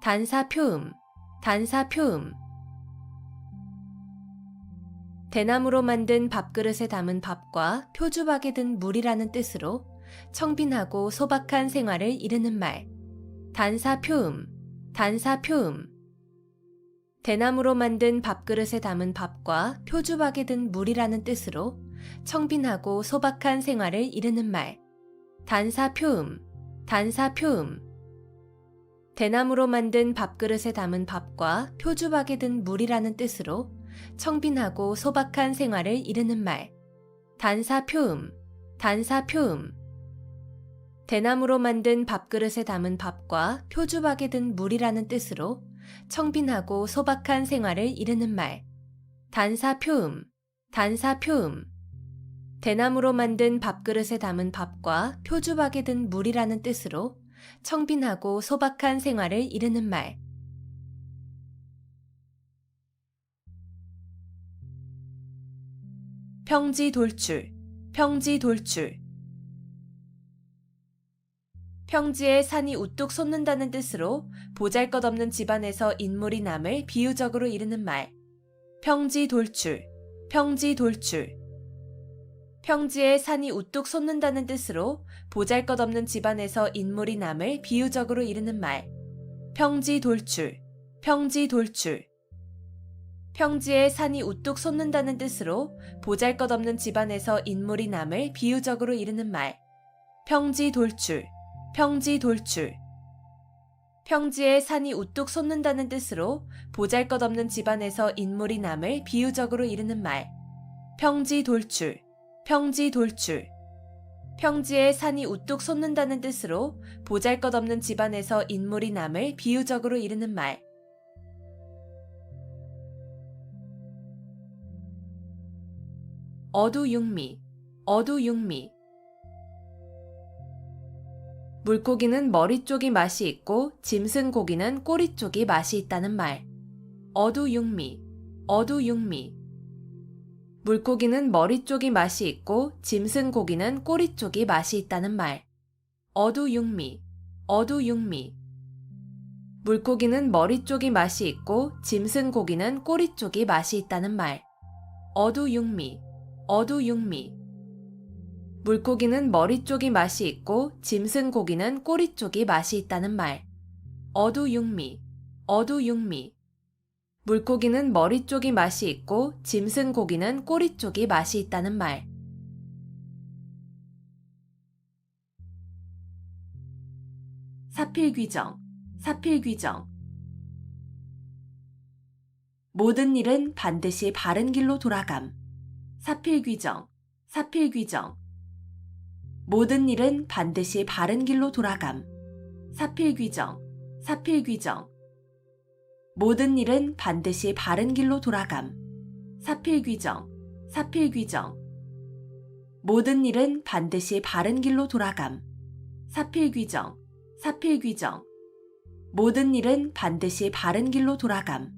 단사표음, 단사표음. 대나무로 만든 밥그릇에 담은 밥과 표주박에 든 물이라는 뜻으로 청빈하고 소박한 생활을 이르는 말. 단사표음, 단사표음. 대나무로 만든 밥그릇에 담은 밥과 표주박에 든 물이라는 뜻으로 청빈하고 소박한 생활을 이르는 말. 단사표음, 단사표음. 대나무로 만든 밥그릇에 담은 밥과 표주박에 든 물이라는 뜻으로 청빈하고 소박한 생활을 이르는 말. 단사표음, 단사표음. 대나무로 만든 밥그릇에 담은 밥과 표주박에 든 물이라는 뜻으로 청빈하고 소박한 생활을 이르는 말. 단사표음, 단사표음. 대나무로 만든 밥그릇에 담은 밥과 표주박에 든 물이라는 뜻으로 청빈하고 소박한 생활을 이르는 말. 평지돌출, 평지돌출. 평지에 산이 우뚝 솟는다는 뜻으로 보잘것없는 집안에서 인물이 남을 비유적으로 이르는 말. 평지돌출, 평지돌출. 평지에 산이 우뚝 솟는다는 뜻으로 보잘것없는 집안에서 인물이 남을 비유적으로 이르는 말. 평지돌출, 평지돌출. 평지에 산이 우뚝 솟는다는 뜻으로 보잘것없는 집안에서 인물이 남을 비유적으로 이르는 말. 평지돌출, 평지돌출. 평지에 산이 우뚝 솟는다는 뜻으로 보잘것없는 집안에서 인물이 남을 비유적으로 이르는 말. 평지돌출, 평지돌출. 평지에 산이 우뚝 솟는다는 뜻으로 보잘것없는 집안에서 인물이 남을 비유적으로 이르는 말. 어두육미, 어두육미. 물고기는 머리 쪽이 맛이 있고 짐승 고기는 꼬리 쪽이 맛이 있다는 말. 어두육미, 어두육미. 물고기는 머리 쪽이 맛이 있고 짐승 고기는 꼬리 쪽이 맛이 있다는 말. 어두육미, 어두육미. 물고기는 머리 쪽이 맛이 있고 짐승 고기는 꼬리 쪽이 맛이 있다는 말. 어두육미, 어두육미. 물고기는 머리 쪽이 맛이 있고 짐승 고기는 꼬리 쪽이 맛이 있다는 말. 어두육미, 어두육미. 물고기는 머리 쪽이 맛이 있고 짐승 고기는 꼬리 쪽이 맛이 있다는 말. 사필귀정, 사필귀정. 모든 일은 반드시 바른 길로 돌아감. 사필귀정, 사필귀정. 모든 일은 반드시 바른 길로 돌아감. 사필귀정, 사필귀정. 모든 일은 반드시 바른 길로 돌아감. 사필귀정, 사필귀정. 모든 일은 반드시 바른 길로 돌아감. 사필귀정, 사필귀정. 모든 일은 반드시 바른 길로 돌아감.